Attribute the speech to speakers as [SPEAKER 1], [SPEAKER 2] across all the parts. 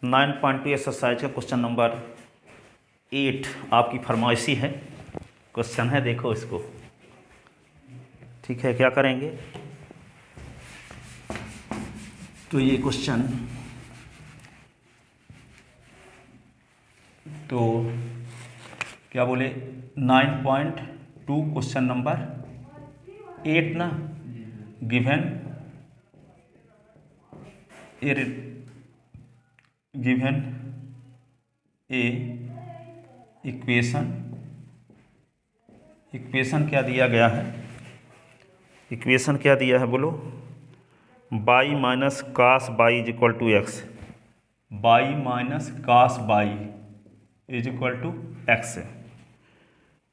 [SPEAKER 1] 9.2 exercise का question number 8 आपकी फरमाइशी है। क्वेश्चन है, देखो इसको। ठीक है, क्या करेंगे तो ये क्वेश्चन तो क्या बोले 9.2 क्वेश्चन नंबर 8 ना, गिवन ए इक्वेशन क्या दिया गया है, इक्वेशन क्या दिया है बोलो, y minus cos y is equal to x, y minus cos y is equal to x है,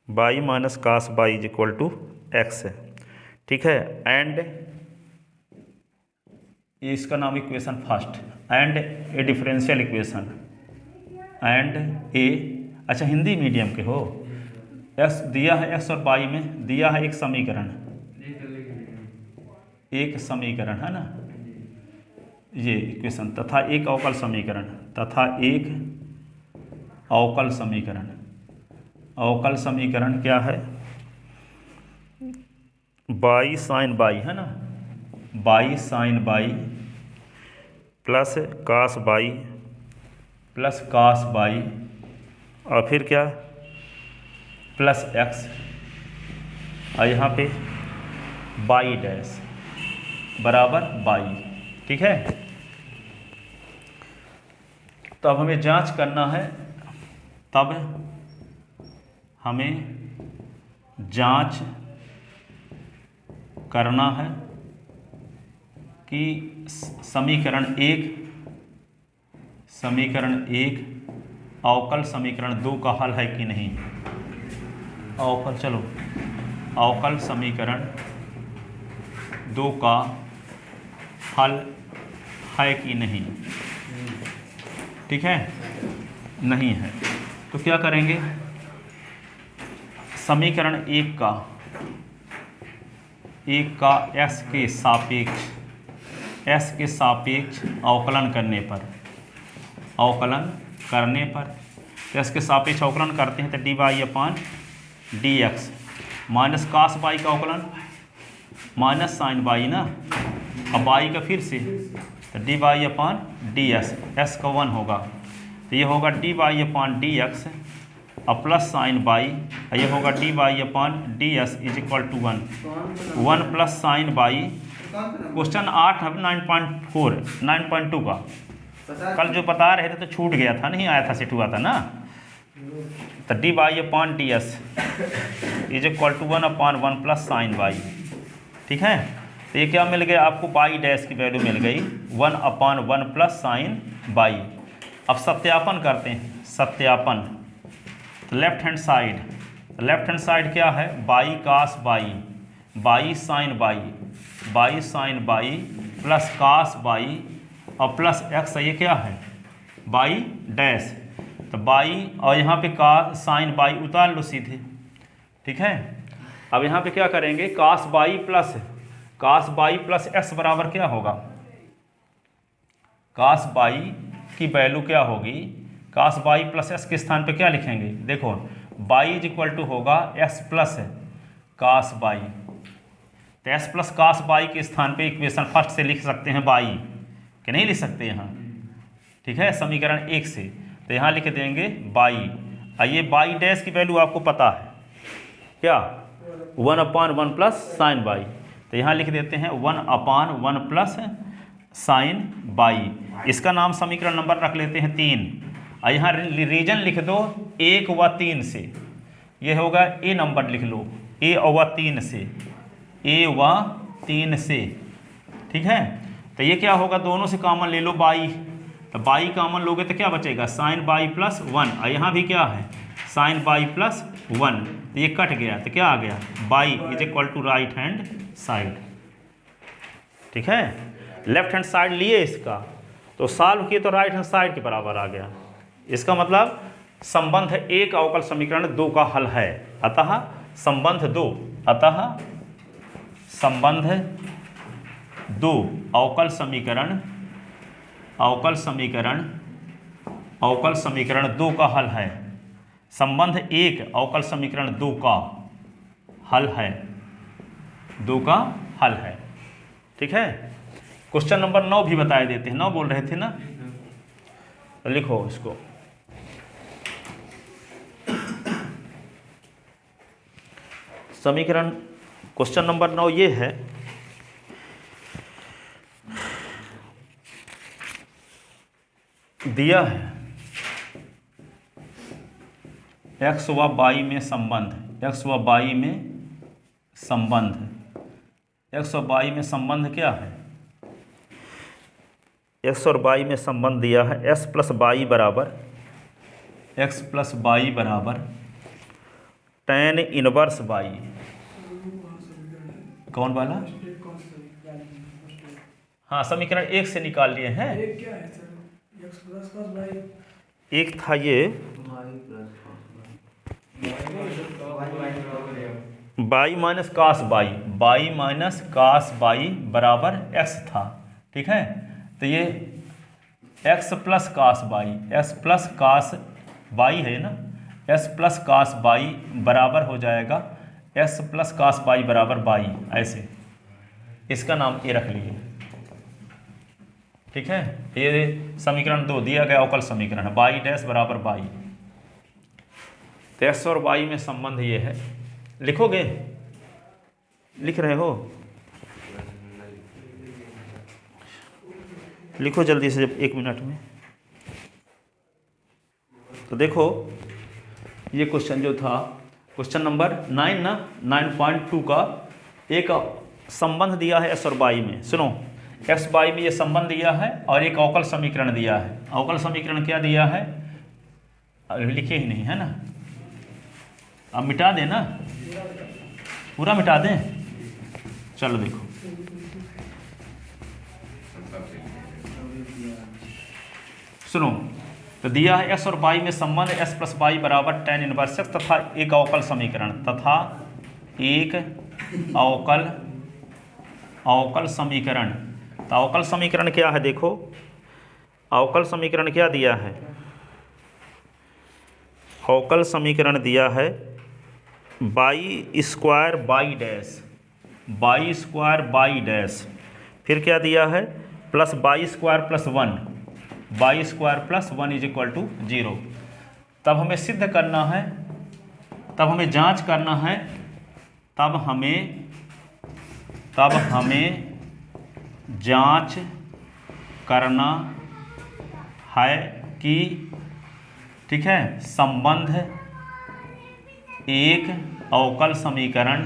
[SPEAKER 1] y minus cos y is equal to x है। ठीक है, एंड इसका नाम equation first, and a differential equation, and a, अच्छा Hindi medium के हो, x दिया है, एक्स और बाई में दिया है एक समीकरण है ना, ये इक्वेशन तथा एक अवकल समीकरण, अवकल समीकरण क्या है, बाई साइन बाई है ना, y sine y plus cos y और फिर क्या प्लस एक्स और यहाँ पे बाई डैश बराबर बाई। ठीक है, तो अब हमें जांच करना है, तब हमें जांच करना है कि समीकरण एक अवकल समीकरण 2 का हल है कि नहीं, अवकल समीकरण 2 का हल है कि नहीं। ठीक है, नहीं है तो क्या करेंगे, समीकरण एक का s के सापेक्ष अवकलन करने पर s के सापेक्ष अवकलन करते हैं तो d y upon d x minus cos y का अवकलन माइनस साइन बाई ना, अब बाई का फिर से तो d y upon d s का 1 होगा तो ये होगा d y upon d x और प्लस साइन बाई, ये होगा d y upon d s is equal to 1 plus sine y. Question 8 है 9.2 का, कल जो बता रहे थे तो छूट गया था, नहीं आया था, सेट हुआ था ना, तो d y upon d s is equal to 1/1 plus sine y. ठीक है, तो ये क्या मिल गया आपको, बाई डैश की वैल्यू मिल गई 1/1 प्लस साइन बाई। अब सत्यापन करते हैं, सत्यापन लेफ्ट हैंड साइड क्या है, y cos y, y sine y plus cos y और प्लस एक्स, ये क्या है बाई डैश, तो बाई और यहाँ पे का साइन बाई उतार लो सीधे। ठीक है, अब यहाँ पे क्या करेंगे, कास बाई प्लस एक्स बराबर क्या होगा, कास बाई की वैल्यू क्या होगी, कास बाई प्लस एक्स के स्थान पे क्या लिखेंगे, देखो बाई इज इक्वल टू होगा एक्स प्लस कास बाई, तो एक्स प्लस कास बाई के स्थान पे इक्वेशन फर्स्ट से लिख सकते हैं बाई, कि नहीं लिख सकते यहाँ। ठीक है, समीकरण 1 से तो यहाँ लिख देंगे बाई, ये बाई डैश की वैल्यू आपको पता है क्या, 1/1 प्लस साइन बाई, तो यहाँ लिख देते हैं 1/1 प्लस साइन बाई। इसका नाम समीकरण नंबर रख लेते हैं 3, और यहाँ रीजन लिख दो 1 व 3 से, ये होगा ए नंबर लिख लो, ए व 3 से। ठीक है, तो ये क्या होगा, दोनों से कॉमन ले लो बाई, तो बाई कॉमन लोगे तो क्या बचेगा, साइन बाई प्लस 1, और यहाँ भी क्या है साइन बाई प्लस 1, तो ये कट गया तो क्या आ गया, y is equal to right hand side. ठीक है, लेफ्ट हैंड साइड लिए इसका तो सॉल्व किए तो राइट हैंड साइड के बराबर आ गया। इसका मतलब संबंध एक अवकल समीकरण 2 का हल है, अतः संबंध 2 अवकल समीकरण अवकल समीकरण 2 का हल है। संबंध 1 अवकल समीकरण 2 का हल है, 2 का हल है। ठीक है, क्वेश्चन नंबर 9 भी बताए देते हैं। 9 बोल रहे थे ना, तो लिखो इसको। समीकरण क्वेश्चन नंबर 9 ये है, दिया है x व y में संबंध, x व y में संबंध, x और y में संबंध क्या है? x और y में संबंध दिया है x प्लस वाई बराबर tan इनवर्स y। कौन वाला? हाँ, समीकरण 1 से निकाल लिए हैं। एक था ये y माइनस कास y बराबर x था। ठीक है, तो ये x प्लस कास y है ना, x प्लस कास y बराबर हो जाएगा x प्लस कास y बराबर y, ऐसे इसका नाम ये रख लिए। ठीक है, ये समीकरण 2 दिया गया अवकल समीकरण है, y डैश बराबर y। तो x और y में संबंध ये है। लिखोगे? लिख रहे हो? लिखो जल्दी से, जब 1 मिनट में। तो देखो ये क्वेश्चन जो था, क्वेश्चन नंबर 9 ना, 9.2 का एक संबंध दिया है x और y में। सुनो, x y में ये संबंध दिया है और एक अवकल समीकरण दिया है। अवकल समीकरण क्या दिया है? लिखे ही नहीं है ना, अब मिटा दें ना, पूरा मिटा दें। चलो देखो, सुनो, तो दिया है x और y में संबंध x प्लस वाई बराबर tan इनवर्स x तथा एक अवकल समीकरण, अवकल समीकरण। तो अवकल समीकरण क्या है? देखो, अवकल समीकरण क्या दिया है? अवकल समीकरण दिया है y स्क्वायर बाई डैश, फिर क्या दिया है? Plus y square plus 1 is equal to 0। तब हमें सिद्ध करना है, तब हमें जांच करना है, तब हमें जांच करना है कि, ठीक है, संबंध एक अवकल समीकरण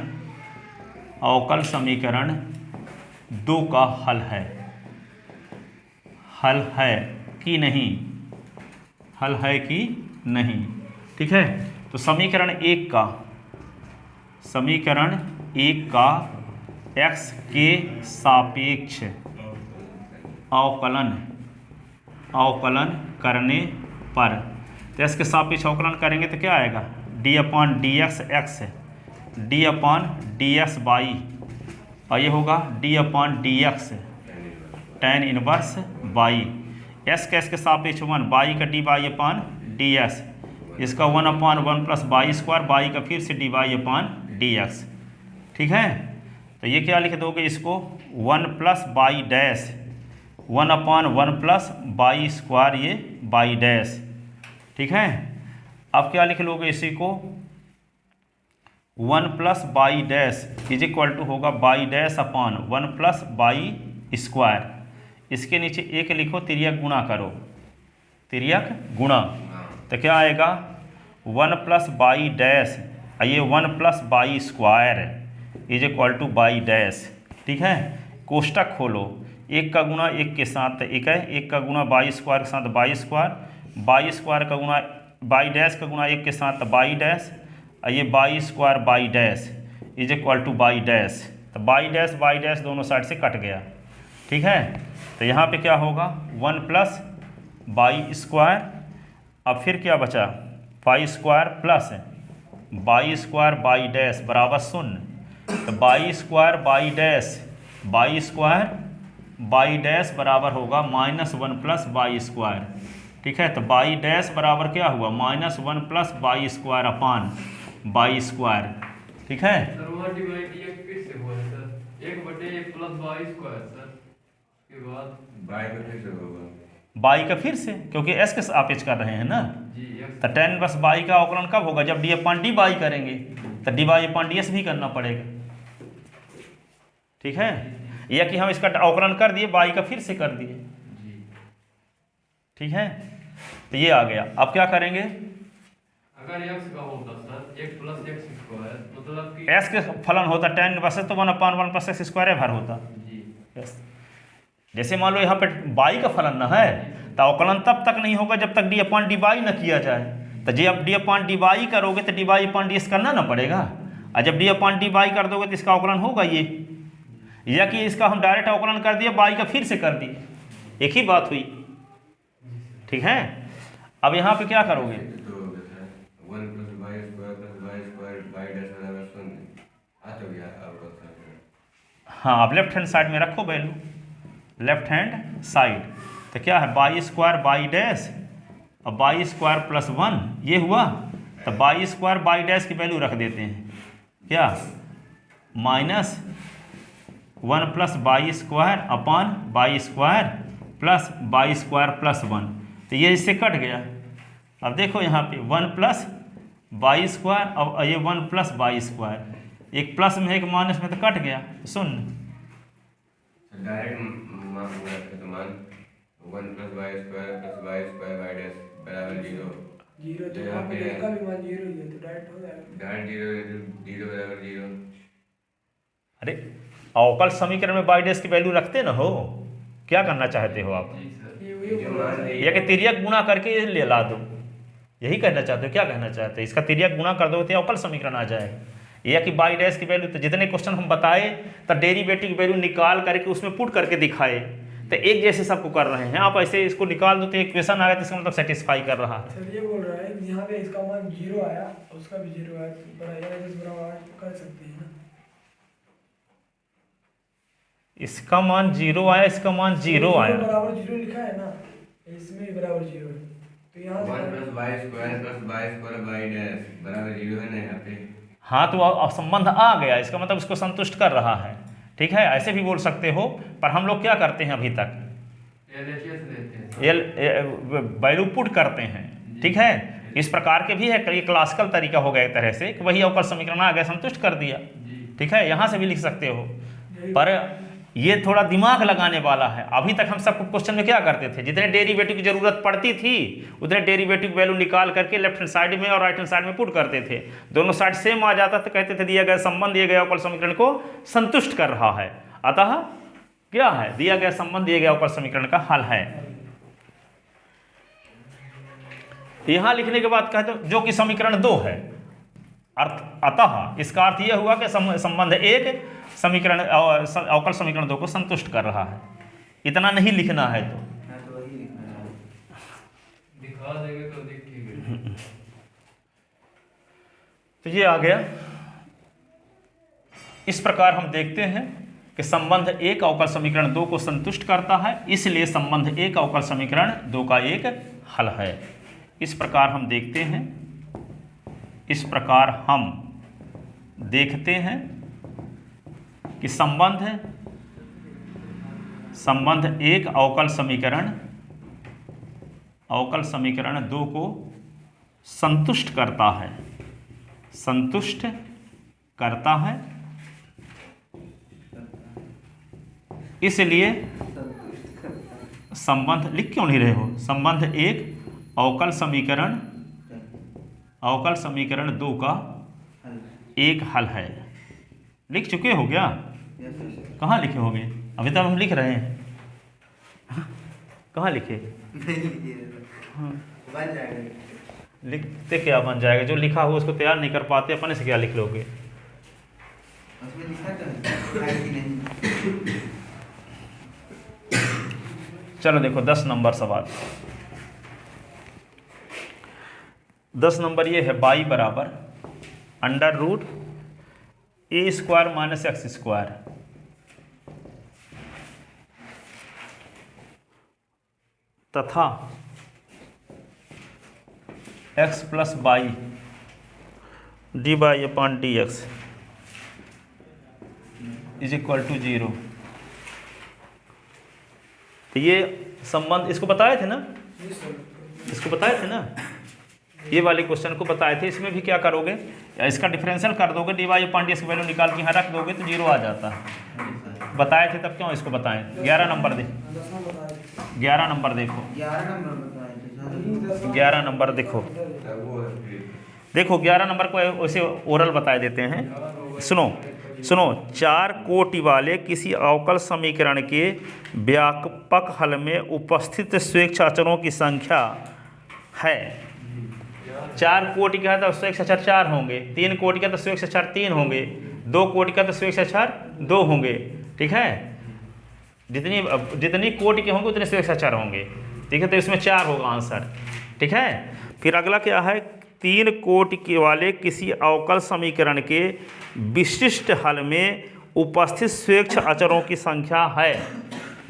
[SPEAKER 1] 2 का हल है कि नहीं। ठीक है, तो समीकरण 1 का x के सापेक्ष अवकलन करने पर, तो x के सापेक्ष अवकलन करेंगे तो क्या आएगा? d upon d x x, d upon d x y, और ये होगा d upon d x tan inverse y। s का s के सापेक्ष 1, y का d y upon d x, इसका 1 upon 1 plus y square, y का फिर से d y upon d x. ठीक है, तो ये क्या लिख दोगे इसको? 1 plus y dash, 1 upon 1 plus y square, ये वाई डैश। ठीक है, अब क्या लिख लोगे इसी को? 1 plus y dash is equal to होगा y dash upon 1 plus y square. इसके नीचे एक लिखो, तिर्यक गुणा करो, तिर्यक गुणा, तो क्या आएगा? 1 प्लस वाई डैश, ये 1 plus y square is equal to y dash. ठीक है, कोष्टक खोलो, एक का गुणा एक के साथ एक है, एक का गुणा वाई स्क्वायर के साथ वाई स्क्वायर का गुणा वाई डैश का गुणा एक के साथ वाई डैश, ये y square y dash is equal to y dash. तो वाई डैश दोनों साइड से कट गया। ठीक है, तो यहाँ पे क्या होगा? 1 प्लस वाई स्क्वायर, अब फिर क्या बचा? Y square plus y square y dash बराबर 0। तो वाई स्क्वायर वाई डैश बराबर होगा -1 प्लस वाई स्क्वायर। ठीक है, तो बाई डैश बराबर क्या हुआ, -1 plus y square upon by square. ठीक है,
[SPEAKER 2] सर वहाँ डिवाइड ये फिर से हुआ है sir, 1/1 plus y square sir, उसके बाद
[SPEAKER 3] बाई का फिर से होगा,
[SPEAKER 1] बाई का फिर से, क्योंकि एस के सापेक्ष कर रहे हैं ना,
[SPEAKER 2] जी
[SPEAKER 1] तो tan बस बाई का अवकलन कब होगा, जब डी अपान डी बाई करेंगे, तो d y upon d S भी करना पड़ेगा। ठीक है, या कि हम इसका अवकलन कर दिए, बाई का फिर से कर दिए।
[SPEAKER 2] जी।
[SPEAKER 1] ठीक है, तो ये आ गया। अब क्या करेंगे,
[SPEAKER 2] अगर x का होता सर 1 प्लस x स्क्वायर, मतलब कि
[SPEAKER 1] एस के फलन होता tan बस तो 1/1 प्लस एक्स स्क्वायर भर होता।
[SPEAKER 2] जी
[SPEAKER 1] यस, जैसे मान लो यहाँ पे बाई का फलन ना है, तो अवकलन तब तक नहीं होगा जब तक डी अपान डी बाई न किया जाए। तो जे अब डी अपान डी बाई करोगे तो d y upon d S करना ना पड़ेगा, और जब डी अपान डी बाई कर दोगे तो इसका अवकलन होगा ये, या कि इसका हम डायरेक्ट अवकलन कर दिया, बाई का फिर से कर दिए, एक ही बात हुई। ठीक है, अब यहाँ पे क्या करोगे,
[SPEAKER 3] तो हो गया sir 1 plus y square by dash बराबर 0 आ तो गया आपका सर।
[SPEAKER 1] हाँ अब लेफ्ट हैंड साइड में रखो वैल्यू, लेफ्ट हैंड साइड, तो क्या है बाई स्क्वायर बाई डैश और बाई स्क्वायर प्लस 1 ये हुआ, तो बाई स्क्वायर बाई डैश की वैल्यू रख देते हैं क्या, -1 plus y square upon by square plus y square plus 1, तो ये इससे कट गया। अब देखो यहाँ पे 1 प्लस बाई स्क्वायर, अब ये 1 प्लस बाई स्क्वायर, एक प्लस में एक माइनस में तो कट गया, शून्य।
[SPEAKER 3] डायरेक्ट मान हुआ तो मान 1 plus y square by dash बराबर 0
[SPEAKER 4] तो यहाँ पे का भी मान 0 ही है, तो डायरेक्ट हो जाएगा।
[SPEAKER 3] डायरेक्ट 0 बराबर 0।
[SPEAKER 1] अरे अवकल समीकरण में बाई डैश की वैल्यू रखते ना हो, क्या करना चाहते हो आप,
[SPEAKER 2] जी सर,
[SPEAKER 4] ये
[SPEAKER 3] मान ली
[SPEAKER 1] या कि तिर्यक गुणा करके ये ले ला दो, यही कहना चाहते हो, क्या कहना चाहते हो, इसका तिर्यक गुणा कर दो तो अवकल समीकरण आ जाएगा, या कि बाई डैश की वैल्यू, तो जितने क्वेश्चन हम बताए तो डेरिवेटिव की वैल्यू निकाल करके उसमें पुट करके दिखाए, तो एक जैसे सबको कर रहे हैं, आप ऐसे इसको निकाल दो तो एक क्वेश्चन आ गया तो इसका मतलब सेटिस्फाई कर रहा है।
[SPEAKER 4] सर ये बोल रहा है कि यहाँ पे इसका मान 0 आया, उसका भी 0 आया, तो बराबर कर सकते हैं ना।
[SPEAKER 1] इसका मान 0 आया, इसका मान 0 आया,
[SPEAKER 4] बराबर 0 लिखा है ना, इसमें भी बराबर 0 है, तो यहाँ
[SPEAKER 3] 1 plus y square by dash बराबर 0 है ना यहाँ पे।
[SPEAKER 1] हाँ तो अब संबंध आ गया, इसका मतलब इसको संतुष्ट कर रहा है। ठीक है, ऐसे भी बोल सकते हो, पर हम लोग क्या करते हैं अभी तक,
[SPEAKER 2] LHS लेते हैं
[SPEAKER 1] वैल्यू पुट करते हैं। ठीक है, इस प्रकार के भी है, ये क्लासिकल तरीका हो गया एक तरह से कि वही अवकल समीकरण आ गया, संतुष्ट कर दिया।
[SPEAKER 2] जी।
[SPEAKER 1] ठीक है, यहाँ से भी लिख सकते हो, पर ये थोड़ा दिमाग लगाने वाला है। अभी तक हम सब क्वेश्चन में क्या करते थे, जितने डेरिवेटिव की जरूरत पड़ती थी उतने डेरिवेटिव वैल्यू निकाल करके लेफ्ट हैंड साइड में और राइट हैंड साइड में पुट करते थे, दोनों साइड सेम आ जाता तो कहते थे दिया गया संबंध दिए गए अवकल समीकरण को संतुष्ट कर रहा है, अतः क्या है, दिया गया संबंध दिए गए अवकल समीकरण का हल है। यहां लिखने के बाद कहते जो कि समीकरण 2 है, अतः इसका अर्थ यह हुआ कि संबंध 1 समीकरण अवकल समीकरण 2 को संतुष्ट कर रहा है। इतना नहीं लिखना है तो
[SPEAKER 2] दिखा देंगे तो ठीक है।
[SPEAKER 1] तो ये आ गया। इस प्रकार हम देखते हैं कि संबंध 1 अवकल समीकरण 2 को संतुष्ट करता है, इसलिए संबंध 1 अवकल समीकरण 2 का एक हल है। इस प्रकार हम देखते हैं, इस प्रकार हम देखते हैं कि संबंध 1 अवकल समीकरण 2 को संतुष्ट करता है, संतुष्ट करता है, इसलिए संबंध, लिख क्यों नहीं रहे हो, संबंध 1 अवकल समीकरण 2 का एक हल है। लिख चुके हो क्या, कहाँ लिखे होगे, अभी तक हम लिख रहे हैं, कहाँ लिखे, लिखते क्या बन जाएगा, जो लिखा हुआ उसको तैयार नहीं कर पाते, अपने से क्या लिख लोगे। चलो देखो 10 नंबर सवाल, 10 नंबर ये है, बाई बराबर √a² - x² तथा x plus y d y upon d x is equal to 0। तो ये संबंध इसको बताए थे ना, इसको बताए थे ना, ये वाले क्वेश्चन को बताए थे। इसमें भी क्या करोगे, या इसका डिफरेंशियल कर दोगे, d y upon d x की वैल्यू निकाल के यहाँ रख दोगे तो 0 आ जाता है। बताए थे तब क्यों इसको बताएं। 11 नंबर दे, 11 नंबर देखो, 11 नंबर देखो, देखो 11 नंबर को वैसे ओरल बता देते हैं। सुनो सुनो, 4 कोटि वाले किसी अवकल समीकरण के व्यापक हल में उपस्थित स्वेच्छ अचरों की संख्या है। 4 कोटि का तो स्वेच्छ अचर 4 होंगे, 3 कोटि का तो स्वेच्छ अचर 3 होंगे, 2 कोटि का तो स्वेच्छ अचर 2 होंगे। ठीक है, जितनी कोटि के होंगे उतने स्वेच्छ अचर होंगे। ठीक है, तो इसमें 4 होगा आंसर। ठीक है, फिर अगला क्या है, 3 कोटि के वाले किसी अवकल समीकरण के विशिष्ट हल में उपस्थित स्वेच्छ अचरों की संख्या है।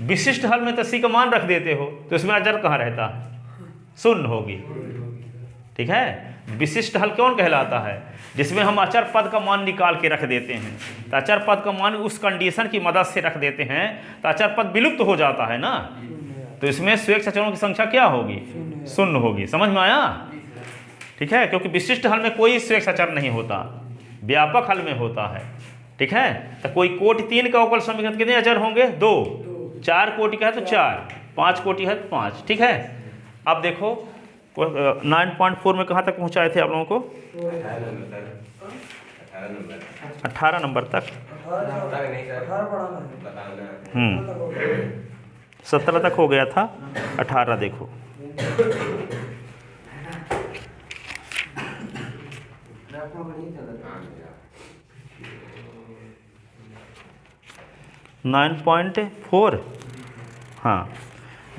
[SPEAKER 1] विशिष्ट हल में तो सी का मान रख देते हो तो इसमें अचर कहाँ रहता है, शून्य होगी। ठीक है, विशिष्ट हल कौन कहलाता है, जिसमें हम अचर पद का मान निकाल के रख देते हैं। तो अचर पद का मान उस कंडीशन की मदद से रख देते हैं तो अचर पद विलुप्त हो जाता है ना। तो इसमें स्वेच्छ अचरों की संख्या क्या होगी, शून्य होगी। समझ में आया। ठीक है, क्योंकि विशिष्ट हल में कोई स्वेच्छ अचर नहीं होता, व्यापक हल में होता है। ठीक है, तो कोई कोटि 3 का अवकल समीकरण कितने अचर होंगे, 2। 4 कोटि का है तो 4, 5 कोटि है तो 5। ठीक है, अब देखो 9.4 में कहाँ तक पहुँचाए थे आप लोगों को, 18 नंबर तक। 17 तक हो गया था, 18 देखो। हाँ 9.4, हाँ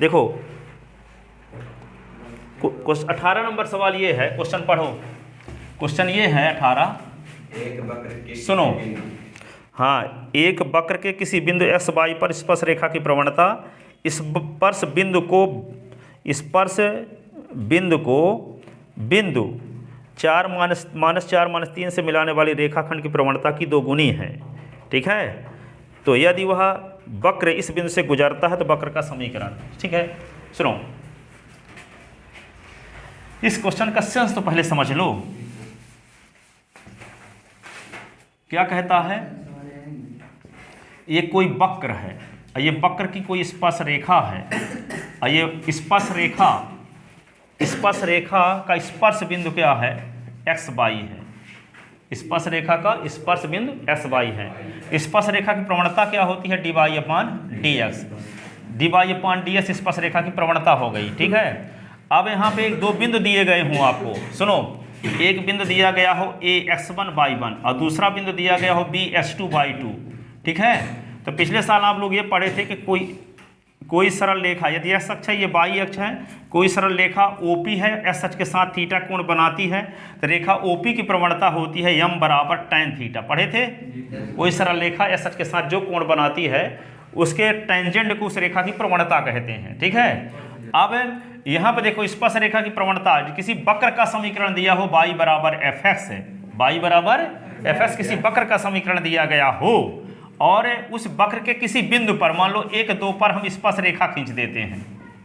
[SPEAKER 1] देखो 18 नंबर सवाल ये है, क्वेश्चन पढ़ो। क्वेश्चन ये है 18,
[SPEAKER 3] एक वक्र के
[SPEAKER 1] सुनो, हाँ, एक वक्र के किसी बिंदु x y पर स्पर्श रेखा की प्रवणता स्पर्श बिंदु 4 - 3 से मिलाने वाली रेखाखंड की प्रवणता की 2 गुनी है। ठीक है, तो यदि वह वक्र इस बिंदु से गुजरता है तो वक्र का समीकरण। ठीक है, सुनो, इस क्वेश्चन का सेंस तो पहले समझ लो। क्या कहता है, ये कोई वक्र है, ये वक्र की कोई स्पर्श रेखा है, ये स्पर्श रेखा का स्पर्श बिंदु क्या है, एक्स वाई है। स्पर्श रेखा का स्पर्श बिंदु एक्स वाई है। स्पर्श रेखा की प्रवणता क्या होती है, d y upon d x. D y upon d x स्पर्श रेखा की प्रवणता हो गई। ठीक है, अब यहाँ पे 2 बिंदु दिए गए हों आपको। सुनो, एक बिंदु दिया गया हो ax1 y1 और दूसरा बिंदु दिया गया हो bs2 y2। ठीक है, तो पिछले साल आप लोग ये पढ़े थे कि कोई सरल रेखा, यदि एक्स अक्ष है, ये वाई अक्ष है, कोई सरल रेखा OP है, एस अक्ष के साथ थीटा कोण बनाती है, तो रेखा OP की प्रवणता होती है m बराबर tan थीटा। पढ़े थे, कोई सरल रेखा एस अक्ष के साथ जो कोण बनाती है उसके टेंजेंट को उस रेखा की प्रवणता कहते हैं। ठीक है, अब यहाँ पे देखो स्पर्श रेखा की प्रवणता, किसी वक्र का समीकरण दिया हो y बराबर fx है, y बराबर fx किसी वक्र का समीकरण दिया गया हो और उस वक्र के किसी बिंदु पर, मान लो 1, 2 पर हम स्पर्श रेखा खींच देते हैं।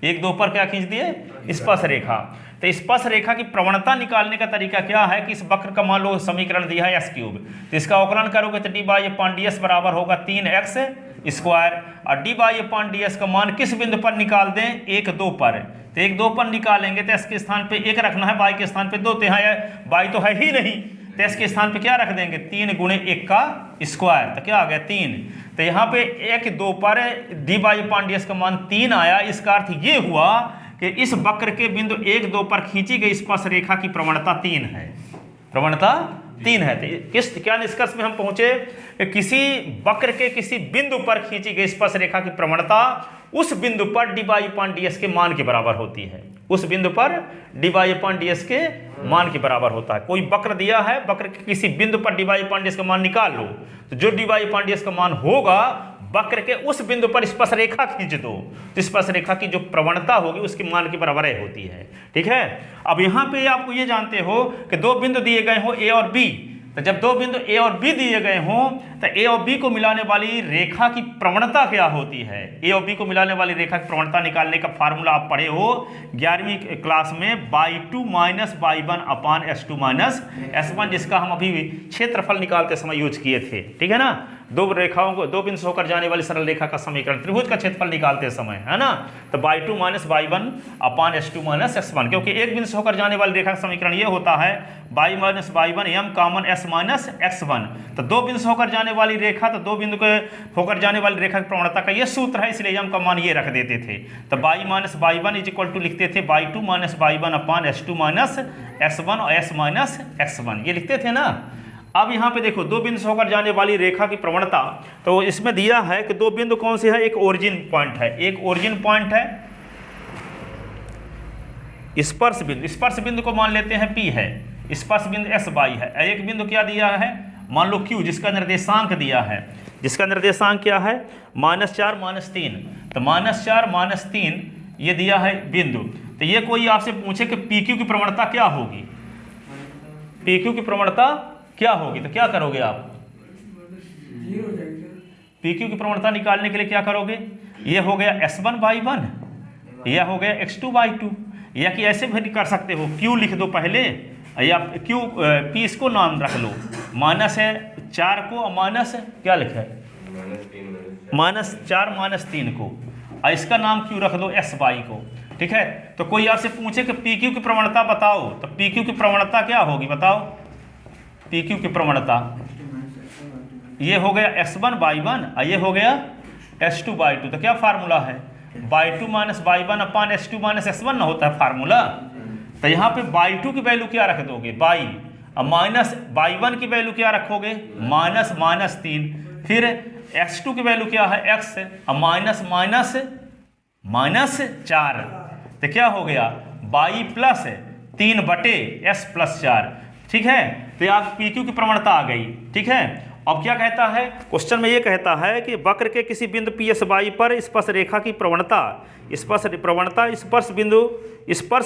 [SPEAKER 1] 1, 2 पर क्या खींच दिए, स्पर्श रेखा। तो स्पर्श रेखा की प्रवणता निकालने का तरीका क्या है कि इस वक्र का मान लो समीकरण दिया है s3, तो इसका अवकलन करोगे तो d y upon d s बराबर होगा 3x स्क्वायर, और d y upon d s का मान किस बिंदु पर निकाल दें, 1, 2 पर। तो 1, 2 पर निकालेंगे तो s के स्थान पे 1 रखना है, y के स्थान पे 2, तो यहाँ y तो है ही नहीं, तो s के स्थान पे क्या रख देंगे, 3 × 1 का स्क्वायर, तो क्या आ गया 3। तो यहाँ पे 1, 2 पर d y upon d s का मान 3 आया। इसका अर्थ ये हुआ कि इस वक्र के बिंदु 1, 2 पर खींची गई स्पर्श रेखा की प्रवणता 3 है, प्रवणता 3 है। तो क्या निष्कर्ष में हम पहुंचे, किसी वक्र के किसी बिंदु पर खींची गई स्पर्श रेखा की प्रवणता उस बिंदु पर d y upon d s के मान के बराबर होती है, उस बिंदु पर d y upon d s के मान के बराबर होता है। कोई वक्र दिया है, वक्र के किसी बिंदु पर d y upon d s का मान निकाल लो, तो जो d y upon d s का मान होगा वक्र के उस बिंदु पर स्पर्श रेखा खींच दो तो स्पर्श रेखा की जो प्रवणता होगी उसके मान के बराबर होती है। ठीक है, अब यहाँ पे आपको ये जानते हो कि दो बिंदु दिए गए हो ए और बी, तो जब दो बिंदु ए और बी दिए गए हों तो ए और बी को मिलाने वाली रेखा की प्रवणता क्या होती है। ए और बी को मिलाने वाली रेखा की प्रवणता निकालने का फार्मूला आप पढ़े हो 11वीं क्लास में, y2 माइनस y1 अपान s2 माइनस s1, जिसका हम अभी क्षेत्रफल निकालते समय यूज किए थे। ठीक है ना, दो रेखाओं को, दो बिंदु से होकर जाने वाली सरल रेखा का समीकरण, त्रिभुज का क्षेत्रफल निकालते समय, है ना। तो y2 माइनस y1 अपान s2 माइनस s1, क्योंकि एक बिंदु से होकर जाने वाली रेखा का समीकरण ये होता है y minus y1 m common s minus x1। तो दो बिंदु से होकर जाने वाली रेखा, तो दो बिंदु के होकर जाने वाली रेखा की प्रवणता का ये सूत्र है, इसलिए m का मान ये रख देते थे। तो y minus y1 is equal to लिखते थे y2 माइनस y1 अपान s2 माइनस s1 और s माइनस x1, ये लिखते थे ना। अब यहाँ पे देखो दो बिंदु से होकर जाने वाली रेखा की प्रवणता, तो इसमें दिया है कि दो बिंदु कौन से है, एक ओरिजिन पॉइंट है, एक ओरिजिन पॉइंट है, स्पर्श बिंदु, स्पर्श बिंदु को मान लेते हैं P है, स्पर्श बिंदु S बाई है, एक बिंदु क्या दिया है, मान लो Q, जिसका निर्देशांक दिया है, जिसका निर्देशांक क्या है -4 -3, तो -4 -3 ये दिया है बिंदु। तो ये कोई आपसे पूछे कि PQ की प्रवणता क्या होगी, PQ की प्रवणता क्या होगी, तो क्या करोगे आप,
[SPEAKER 4] 0 हो जाएगी सर।
[SPEAKER 1] PQ की प्रवणता निकालने के लिए क्या करोगे, ये हो गया S1/1, यह हो गया X2/2, या कि ऐसे भी कर सकते हो, Q लिख दो पहले, या Q P इसको नाम रख लो, माइनस है 4 को और माइनस क्या लिखा है, -4 -3 को, और इसका नाम Q रख दो S बाई को। ठीक है, तो कोई आपसे पूछे कि PQ की प्रवणता बताओ, तो PQ की प्रवणता क्या होगी बताओ, PQ की प्रवणता ये हो गया S1/1 और ये हो गया S2/2, तो क्या फार्मूला है, y2 माइनस y1 अपान s2 माइनस s1 ना होता है फार्मूला। तो यहाँ पे y2 की वैल्यू क्या रख दोगे, y, और माइनस y1 की वैल्यू क्या रखोगे, -3, फिर s2 की वैल्यू क्या है x, और -4, तो क्या हो गया y प्लस 3/s+4। ठीक है, तो आप PQ की प्रवणता आ गई। ठीक है, अब क्या कहता है क्वेश्चन में, ये कहता है कि वक्र के किसी बिंदु PS बाई पर स्पर्श रेखा की प्रवणता, स्पर्श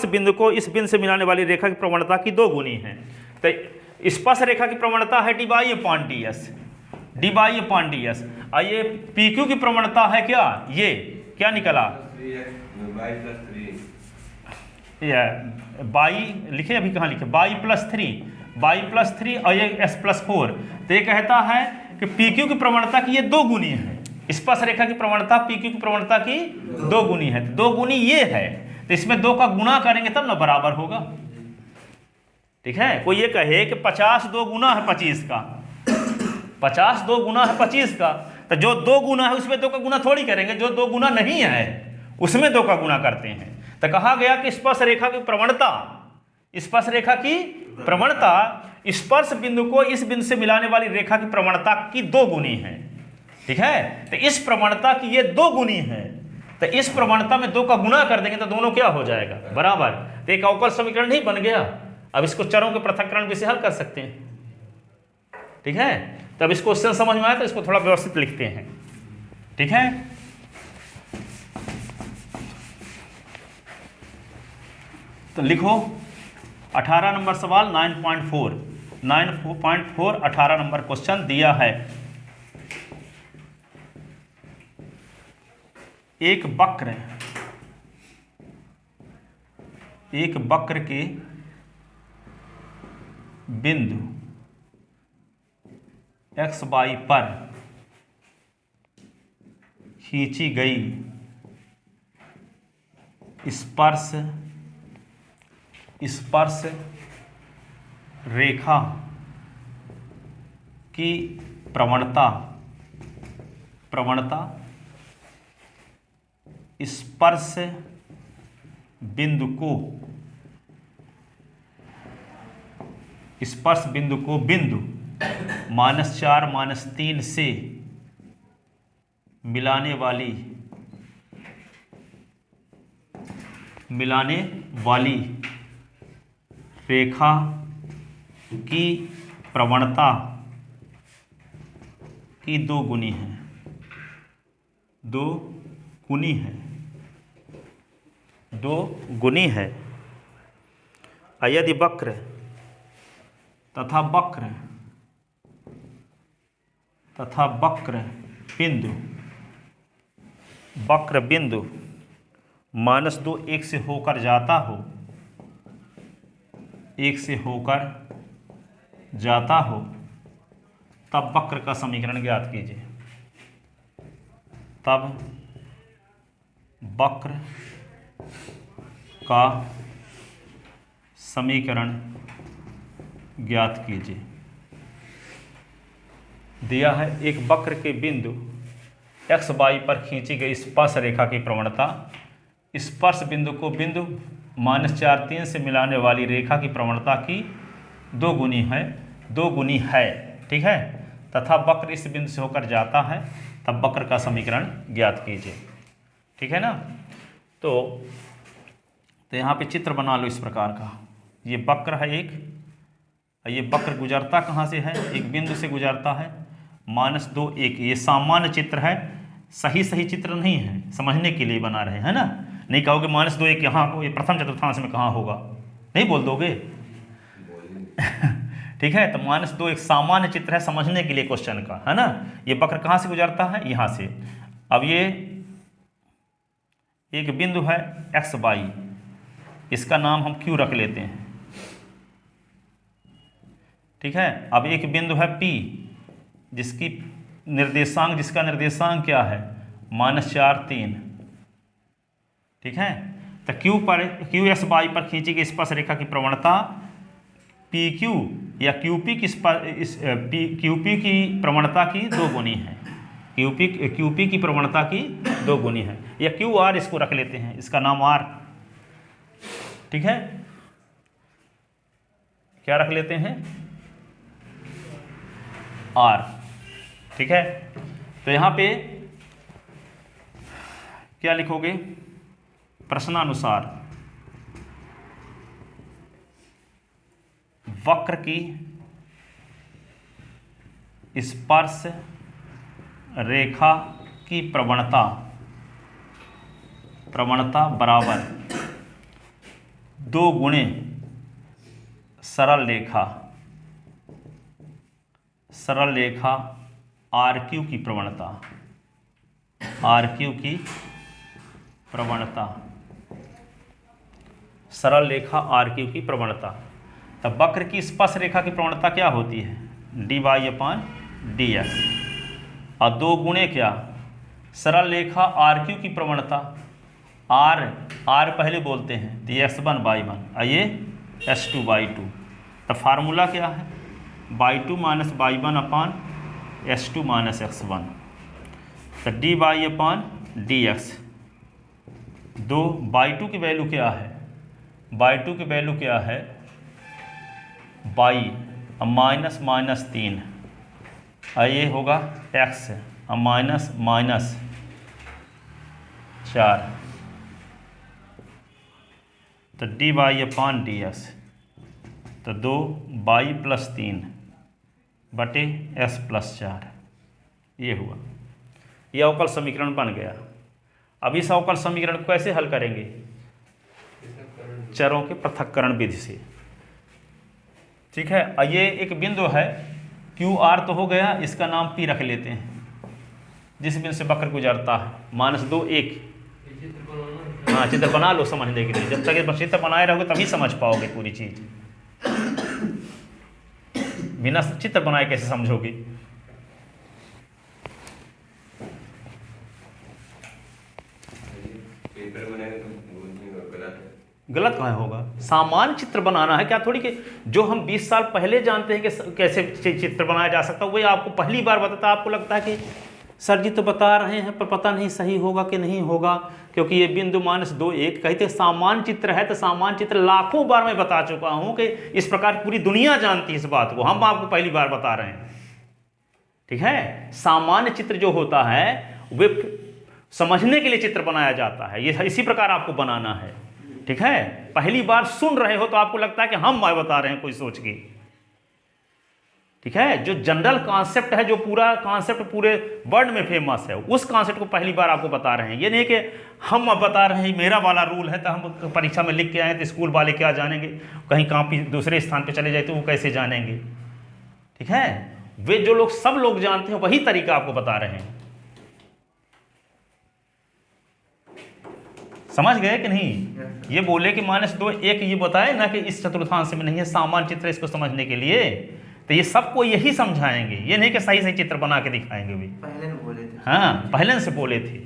[SPEAKER 1] बिंदु को इस बिंदु से मिलाने वाली रेखा की प्रवणता की 2 गुनी है। तो स्पर्श रेखा की प्रवणता है dy/ds, और ये PQ की प्रवणता है क्या, ये क्या निकला, बाई लिखे, अभी कहाँ लिखे, y+3 और ये s+4। तो ये कहता है कि PQ की प्रवणता की ये 2 गुनी है, स्पर्श रेखा की प्रवणता PQ की प्रवणता की 2 गुनी है, तो 2 गुनी ये है, तो इसमें 2 का गुणा करेंगे तब ना बराबर होगा। ठीक है, कोई ये कहे कि 50 2 गुना है 25 का, 50 2 गुना है 25 का, तो जो 2 गुना है उसमें 2 का गुना थोड़ी करेंगे, जो 2 गुना नहीं है उसमें 2 का गुना करते हैं। तो कहा गया कि स्पर्श रेखा की प्रवणता, स्पर्श रेखा की प्रवणता स्पर्श बिंदु को इस बिंदु से मिलाने वाली रेखा की प्रवणता की 2 गुनी है। ठीक है, तो इस प्रवणता की ये 2 गुनी है, तो इस प्रवणता में 2 का गुणा कर देंगे तो दोनों क्या हो जाएगा, बराबर। तो एक अवकल समीकरण नहीं बन गया। अब इसको चरों के पृथक्करण भी से हल कर सकते हैं। ठीक है, तो अब इसको क्वेश्चन समझ में आया तो इसको थोड़ा व्यवस्थित लिखते हैं। ठीक है, तो लिखो 18 नंबर सवाल 9.4 18 नंबर क्वेश्चन दिया है। एक वक्र के बिंदु x y पर खींची गई स्पर्श रेखा की प्रवणता स्पर्श बिंदु को बिंदु -4 -3 से मिलाने वाली रेखा की प्रवणता की 2 गुनी है। दो गुनी है, दो गुनी है। यदि वक्र तथा वक्र बिंदु -2 1 से होकर जाता हो, 1 से होकर जाता हो, तब वक्र का समीकरण ज्ञात कीजिए। तब वक्र का समीकरण ज्ञात कीजिए। दिया है एक वक्र के बिंदु x y पर खींची गई स्पर्श रेखा की प्रवणता, स्पर्श बिंदु को बिंदु -4 3 से मिलाने वाली रेखा की प्रवणता की 2 गुनी है, ठीक है, तथा वक्र इस बिंदु से होकर जाता है, तब वक्र का समीकरण ज्ञात कीजिए। ठीक है ना। तो यहाँ पे चित्र बना लो इस प्रकार का। ये वक्र है एक, ये वक्र गुजरता कहाँ से है, एक बिंदु से गुजरता है, -2 1। ये सामान्य चित्र है, सही चित्र नहीं है, समझने के लिए बना रहे हैं ना। नहीं कहोगे -2 1 यहाँ ये प्रथम चतुर्थांश में कहाँ होगा, नहीं बोल दोगे। ठीक है, तो -2 एक सामान्य चित्र है, समझने के लिए क्वेश्चन का, है ना। ये वक्र कहाँ से गुजरता है, यहाँ से। अब ये एक बिंदु है x y, इसका नाम हम Q रख लेते हैं, ठीक है। अब एक बिंदु है P, जिसका निर्देशांक क्या है, -4 3, ठीक है। तो Q S Y पर खींची गई स्पर्श रेखा की प्रवणता PQ या QP की प्रवणता की 2 गुनी है, QP की प्रवणता की 2 गुनी है, या QR इसको रख लेते हैं, इसका नाम R, ठीक है। क्या रख लेते हैं, R, ठीक है। तो यहाँ पे क्या लिखोगे, प्रश्नानुसार वक्र की स्पर्श रेखा की प्रवणता बराबर 2 गुणे सरल रेखा RQ की प्रवणता, सरल रेखा RQ की प्रवणता। तब वक्र की स्पर्श रेखा की प्रवणता क्या होती है, dy/dx, और 2 गुणे क्या, सरल रेखा RQ की प्रवणता, R पहले बोलते हैं, तो ये x1/1 और ये s2/2। तब फार्मूला क्या है, y2 - y1 s2 - x1। तो dy/dx, 2 y2 की वैल्यू क्या है, y2 की वैल्यू क्या है, y -3, और ये होगा x -4। तो dy/dx, तो 2 y + 3 बटे s + 4, ये हुआ। यह अवकल समीकरण बन गया। अब इस अवकल समीकरण को कैसे हल करेंगे, चरों के पृथक्करण विधि से, ठीक है। और ये एक बिंदु है QR तो हो गया, इसका नाम P रख लेते हैं, जिस बिंदु से वक्र गुजरता है, -2 1। हाँ, चित्र बना लो समझने के लिए, जब तक ये चित्र बनाए रहोगे तभी समझ पाओगे पूरी चीज, बिना चित्र बनाए कैसे समझोगे। गलत कहाँ होगा, सामान्य चित्र बनाना है, क्या थोड़ी कि जो हम 20 साल पहले जानते हैं कि कैसे चित्र बनाया जा सकता है, वही आपको पहली बार बताता है। आपको लगता है कि सर जी तो बता रहे हैं, पर पता नहीं सही होगा कि नहीं होगा, क्योंकि ये बिंदु -2 1 कहते सामान्य चित्र है, तो सामान्य चित्र लाखों बार मैं बता चुका हूँ कि इस प्रकार पूरी दुनिया जानती है इस बात को, हम आपको पहली बार बता रहे हैं, ठीक है। सामान्य चित्र जो होता है वे समझने के लिए चित्र बनाया जाता है, ये इसी प्रकार आपको बनाना है, ठीक है। पहली बार सुन रहे हो तो आपको लगता है कि हम बता रहे हैं कोई सोच के, ठीक है, जो जनरल कॉन्सेप्ट है, जो पूरा कॉन्सेप्ट पूरे वर्ल्ड में फेमस है, उस कॉन्सेप्ट को पहली बार आपको बता रहे हैं। ये नहीं कि हम अब बता रहे हैं मेरा वाला रूल है तो हम परीक्षा में लिख के आए तो स्कूल वाले क्या जानेंगे, कहीं कॉपी दूसरे स्थान पे चले जाए तो वो कैसे जानेंगे। ठीक है, वे जो लोग सब लोग जानते हैं वही तरीका आपको बता रहे हैं। समझ गए कि नहीं? ये बोले कि -2 एक ये बताए ना कि इस चतुर्थांश में नहीं है, सामान्य चित्र इसको समझने के लिए, तो ये सबको यही समझाएंगे। ये नहीं कि सही सही चित्र बना के दिखाएंगे भी,
[SPEAKER 5] पहले बोले थे।
[SPEAKER 1] हाँ पहले से बोले थे।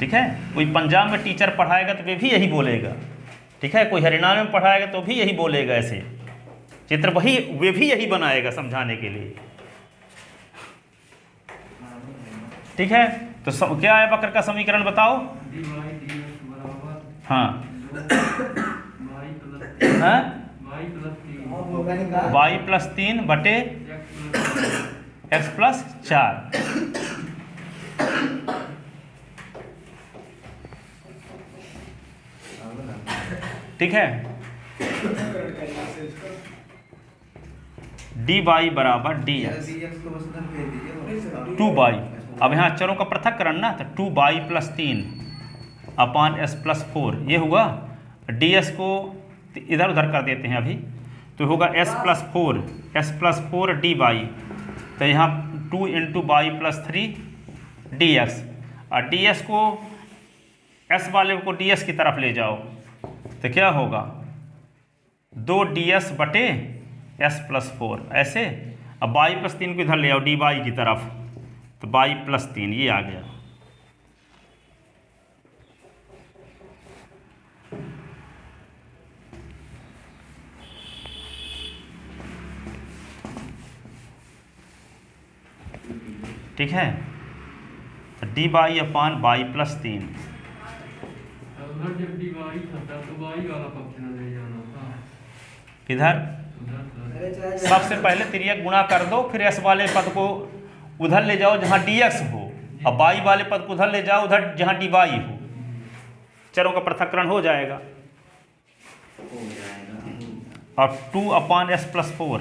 [SPEAKER 1] ठीक है, कोई पंजाब में टीचर पढ़ाएगा तो वे भी यही बोलेगा। ठीक है, कोई हरियाणा में पढ़ाएगा तो भी यही बोलेगा, ऐसे चित्र वही वे भी यही बनाएगा समझाने के लिए। ठीक है, तो क्या है वक्र का समीकरण बताओ।
[SPEAKER 2] dy dx बराबर
[SPEAKER 1] हाँ
[SPEAKER 2] y प्लस 3
[SPEAKER 1] हाँ y+3 बटे x+4। ठीक है, dy बराबर dx 2y। अब यहाँ चरों का पृथक्करण ना, तो 2y+3 अपान s+4 ये हुआ। ds को इधर उधर कर देते हैं अभी, तो होगा s+4 dy। तो यहाँ 2 × y+3 dx, और ds को s वाले को ds की तरफ ले जाओ तो क्या होगा 2 ds बटे s+4 ऐसे। अब y+3 को इधर ले आओ dy की तरफ, तो y+3 ये आ गया। ठीक है, तो dy अपान y+3।
[SPEAKER 2] उधर जब dy था तो y वाला पक्ष न ले जाना था
[SPEAKER 1] किधर?
[SPEAKER 2] उधर सर।
[SPEAKER 1] सबसे पहले तिर्यक गुणा कर दो, फिर s वाले पद को उधर ले जाओ जहाँ dx हो, और y वाले पद को उधर ले जाओ उधर जहाँ dy हो, चरों का पृथक्करण हो जाएगा। और 2 अपान s+4।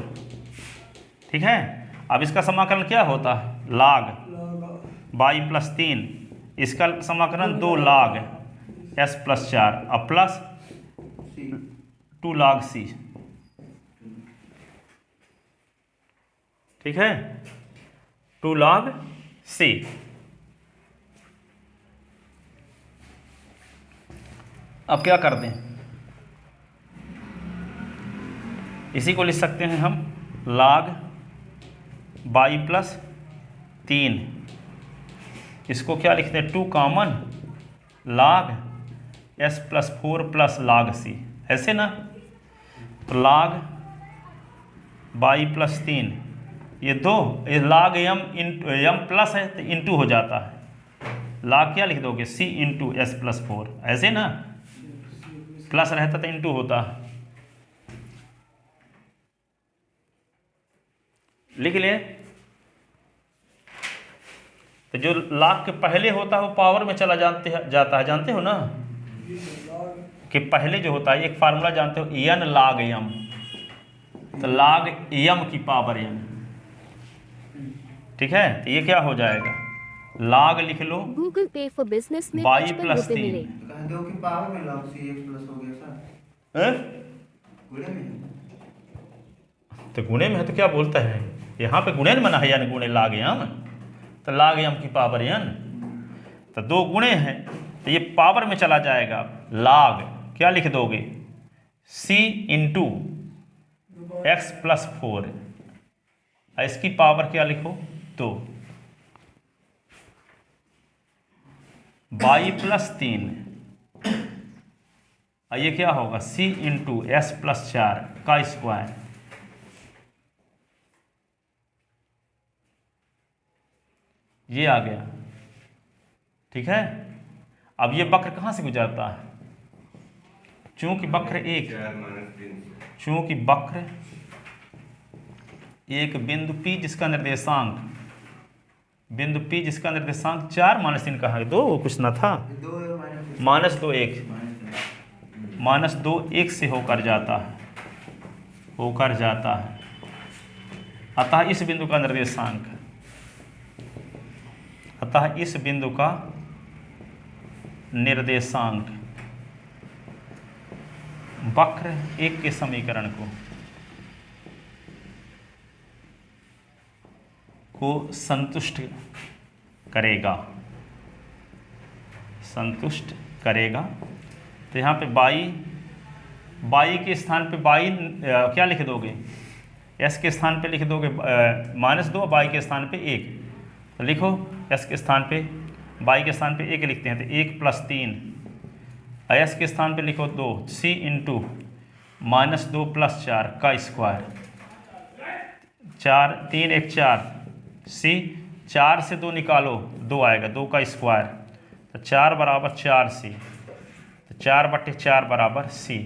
[SPEAKER 1] ठीक है, अब इसका समाकलन क्या होता है, log y+3, इसका समाकलन 2 log s+4 और प्लस 2 log c। ठीक है, 2 log c। अब क्या कर दें, इसी को लिख सकते हैं हम log y+3, इसको क्या लिखते हैं 2 common log s+4 plus log c, ऐसे ना। तो log y+3 ये 2, ये log m प्लस है तो इंटू हो जाता है। log क्या लिख दोगे c × s+4 ऐसे ना, प्लस रहता तो इंटू होता है। लिख ले। तो जो log के पहले होता है वो पावर में चला जाता है, जानते हो ना कि पहले जो होता है एक फार्मूला जानते हो n log m, तो log m की पावर n। ठीक है, तो ये क्या हो जाएगा, log लिख लो
[SPEAKER 6] गूगल पे फॉर बिजनेस में
[SPEAKER 1] y
[SPEAKER 6] 55
[SPEAKER 1] +
[SPEAKER 6] रुपए
[SPEAKER 1] 3
[SPEAKER 6] मिले।
[SPEAKER 5] दो की पावर में log cx प्लस हो गया सर, गुणे में है।
[SPEAKER 1] तो गुणे में है तो क्या बोलता है, यहाँ पे गुणे मना है, यानी गुणे log m, तो log m की पावर n, तो 2 गुणे हैं तो ये पावर में चला जाएगा। log क्या लिख दोगे c × x+4, इसकी पावर क्या लिखो 2, y+3, ये क्या होगा c × s+4 का स्क्वायर। ये आ गया। ठीक है, अब ये वक्र कहाँ से गुजरता है, चूंकि वक्र एक,
[SPEAKER 3] 4 - 3
[SPEAKER 1] चूंकि वक्र एक बिंदु P जिसका निर्देशांक 4 - 3 कहाँ है, 2 कुछ ना था,
[SPEAKER 5] दो
[SPEAKER 1] -2 1, -2 1 से होकर जाता है, अतः इस बिंदु का निर्देशांक, वक्र 1 के समीकरण को संतुष्ट करेगा। तो यहाँ पे बाई के स्थान पे क्या लिख दोगे, एस के स्थान पे लिख दोगे -2, बाई के स्थान पे 1। तो लिखो एस के स्थान पे, बाई के स्थान पे 1 लिखते हैं तो 1 + 3, एस के स्थान पे लिखो 2, सी इंटू -2 + 4 का स्क्वायर, 4 3 1 4, सी 4 से 2 निकालो 2 आएगा, 2 का स्क्वायर, तो 4 = 4 सी, तो 4/4 = सी,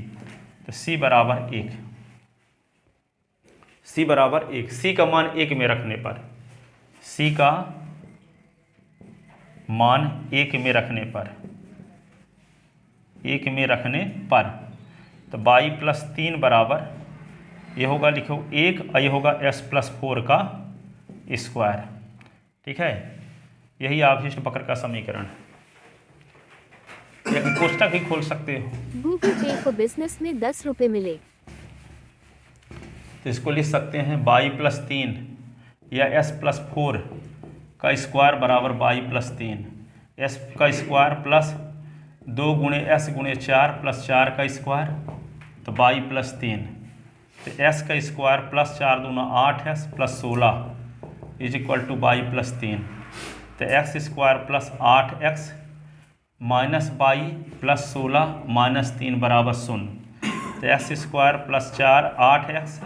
[SPEAKER 1] तो सी बराबर 1, सी का मान 1 में रखने पर, तो बाई +3 बराबर ये होगा, लिखो 1, ये होगा s+4 का स्क्वायर। ठीक है, यही अवशिष्ट वक्र का समीकरण है। एक कोष्ठक भी खोल सकते हो।
[SPEAKER 6] गूगल पे फॉर बिजनेस में 10 रुपए मिले।
[SPEAKER 1] तो इसको लिख सकते हैं बाई +3 या s+4 का स्क्वायर बराबर बाई +3, s का स्क्वायर प्लस 2 × s × 4 + 4 का स्क्वायर, तो बाई +3, तो s का स्क्वायर प्लस 4 × 2 = 8s + 16 = बाई +3, तो x² + 8x - बाई + 16 - 3 = 0, तो x² + 4 8x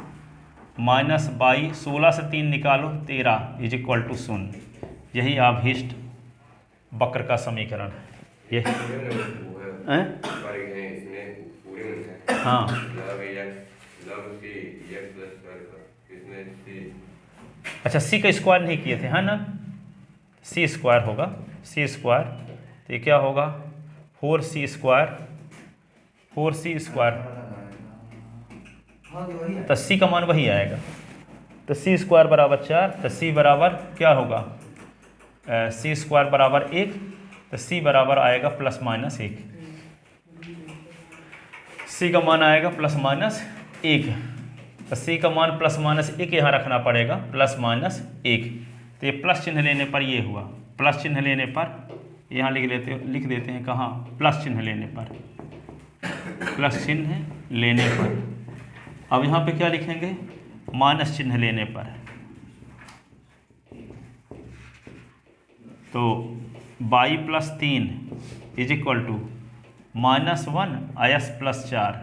[SPEAKER 1] - बाई 16 से 3 निकालो 13 = 0। यही अभीष्ट वक्र का समीकरण है। ये हाँ, अच्छा सी का स्क्वायर नहीं किए थे, है ना, सी स्क्वायर होगा, तो ये क्या होगा 4c², तो सी का मान वही आएगा, तो c² = 4, तो c बराबर क्या होगा, c² = 1, तो c बराबर आएगा ±1, c का मान आएगा ±1, तो c का मान ±1 यहाँ रखना पड़ेगा, ±1, तो ये प्लस चिन्ह लेने पर ये हुआ, प्लस चिन्ह लेने पर यहाँ लिख देते हैं कहाँ, प्लस चिन्ह लेने पर, अब यहाँ पे क्या लिखेंगे, माइनस चिन्ह लेने पर, तो बाई +3 = -1 s + 4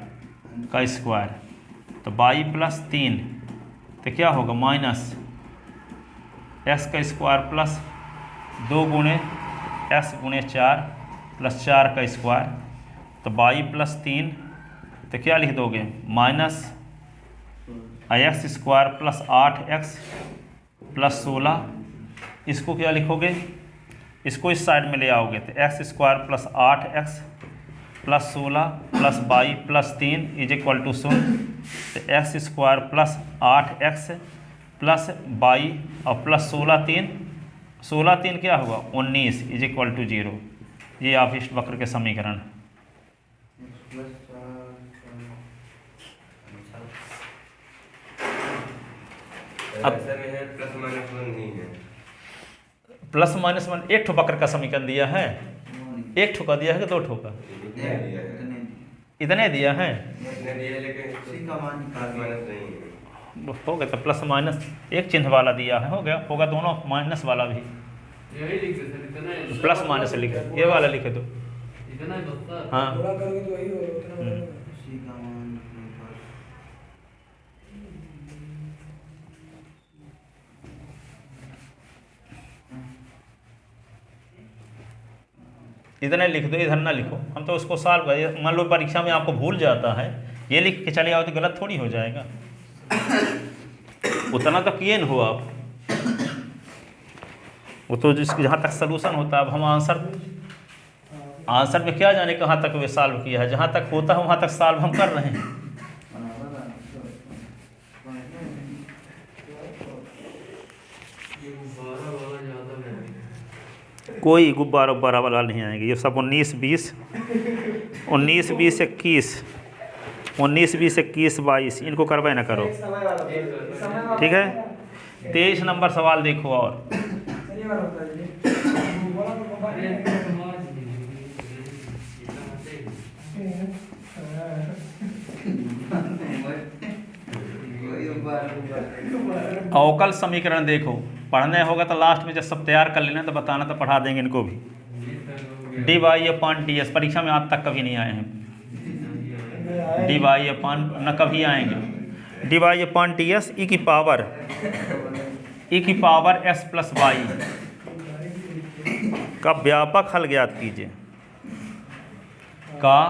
[SPEAKER 1] का स्क्वायर, तो बाई +3 तो क्या होगा माइनस s का स्क्वायर प्लस 2 × s × 4 + 4 का स्क्वायर, तो बाई +3 तो क्या लिख दोगे -x² + 8x + 16, इसको क्या लिखोगे, इसको इस साइड में ले आओगे तो x² + 8x + 16 + बाई +3 = 0, तो x² + 8x + बाई और +16 3 क्या होगा 19 = 0। ये अभीष्ट वक्र के समीकरण है। अब +-1 एक ठो वक्र का समीकरण दिया है, एक ठो का दिया है कि 2 ठो का, इतने दिया है, हो गया, तो +-1 चिन्ह वाला दिया है, हो गया, होगा दोनों माइनस वाला भी,
[SPEAKER 2] यही लिख दे सर, इतना है,
[SPEAKER 1] +- लिखे, ये वाला लिखे दो,
[SPEAKER 2] इतना ही बचता है।
[SPEAKER 1] हाँ
[SPEAKER 4] पूरा करोगे तो वही होगा, उतना बनेगा।
[SPEAKER 1] इतने लिख दो, इधर ना लिखो, हम तो उसको सॉल्व कर, मान लो परीक्षा में आपको भूल जाता है, ये लिख के चले आओ तो गलत थोड़ी हो जाएगा, उतना तो किए न हो आप, वो तो जिसकी जहाँ तक सलूशन होता है, अब हम आंसर आंसर में क्या जाने कहाँ तक वे सॉल्व किया है, जहाँ तक होता है वहाँ तक सॉल्व हम कर रहे हैं।
[SPEAKER 2] ये 12 वाला ज़्यादा है।
[SPEAKER 1] कोई गुब्बारा उब्बारा वाला नहीं आएंगे, ये सब 19 20 19 20 21 19 20 21 22 इनको करवाए ना करो,
[SPEAKER 4] समय वाला समय वाला
[SPEAKER 1] ठीक है। 23 नंबर सवाल देखो और
[SPEAKER 4] सही वाला बता दीजिए। वो वाला तो
[SPEAKER 2] अरे
[SPEAKER 4] कंबाइन
[SPEAKER 2] समाज नहीं, इतना हंसे।
[SPEAKER 1] अवकल समीकरण देखो, पढ़ने होगा तो लास्ट में जब सब तैयार कर लेना तो बताना, तो पढ़ा देंगे इनको भी। D y upon t s परीक्षा में आज तक कभी नहीं आए हैं। डी वाई अपॉन न कभी आएंगे। D y upon t s e की पावर एस प्लस वाई का व्यापक हल ज्ञात कीजिए, का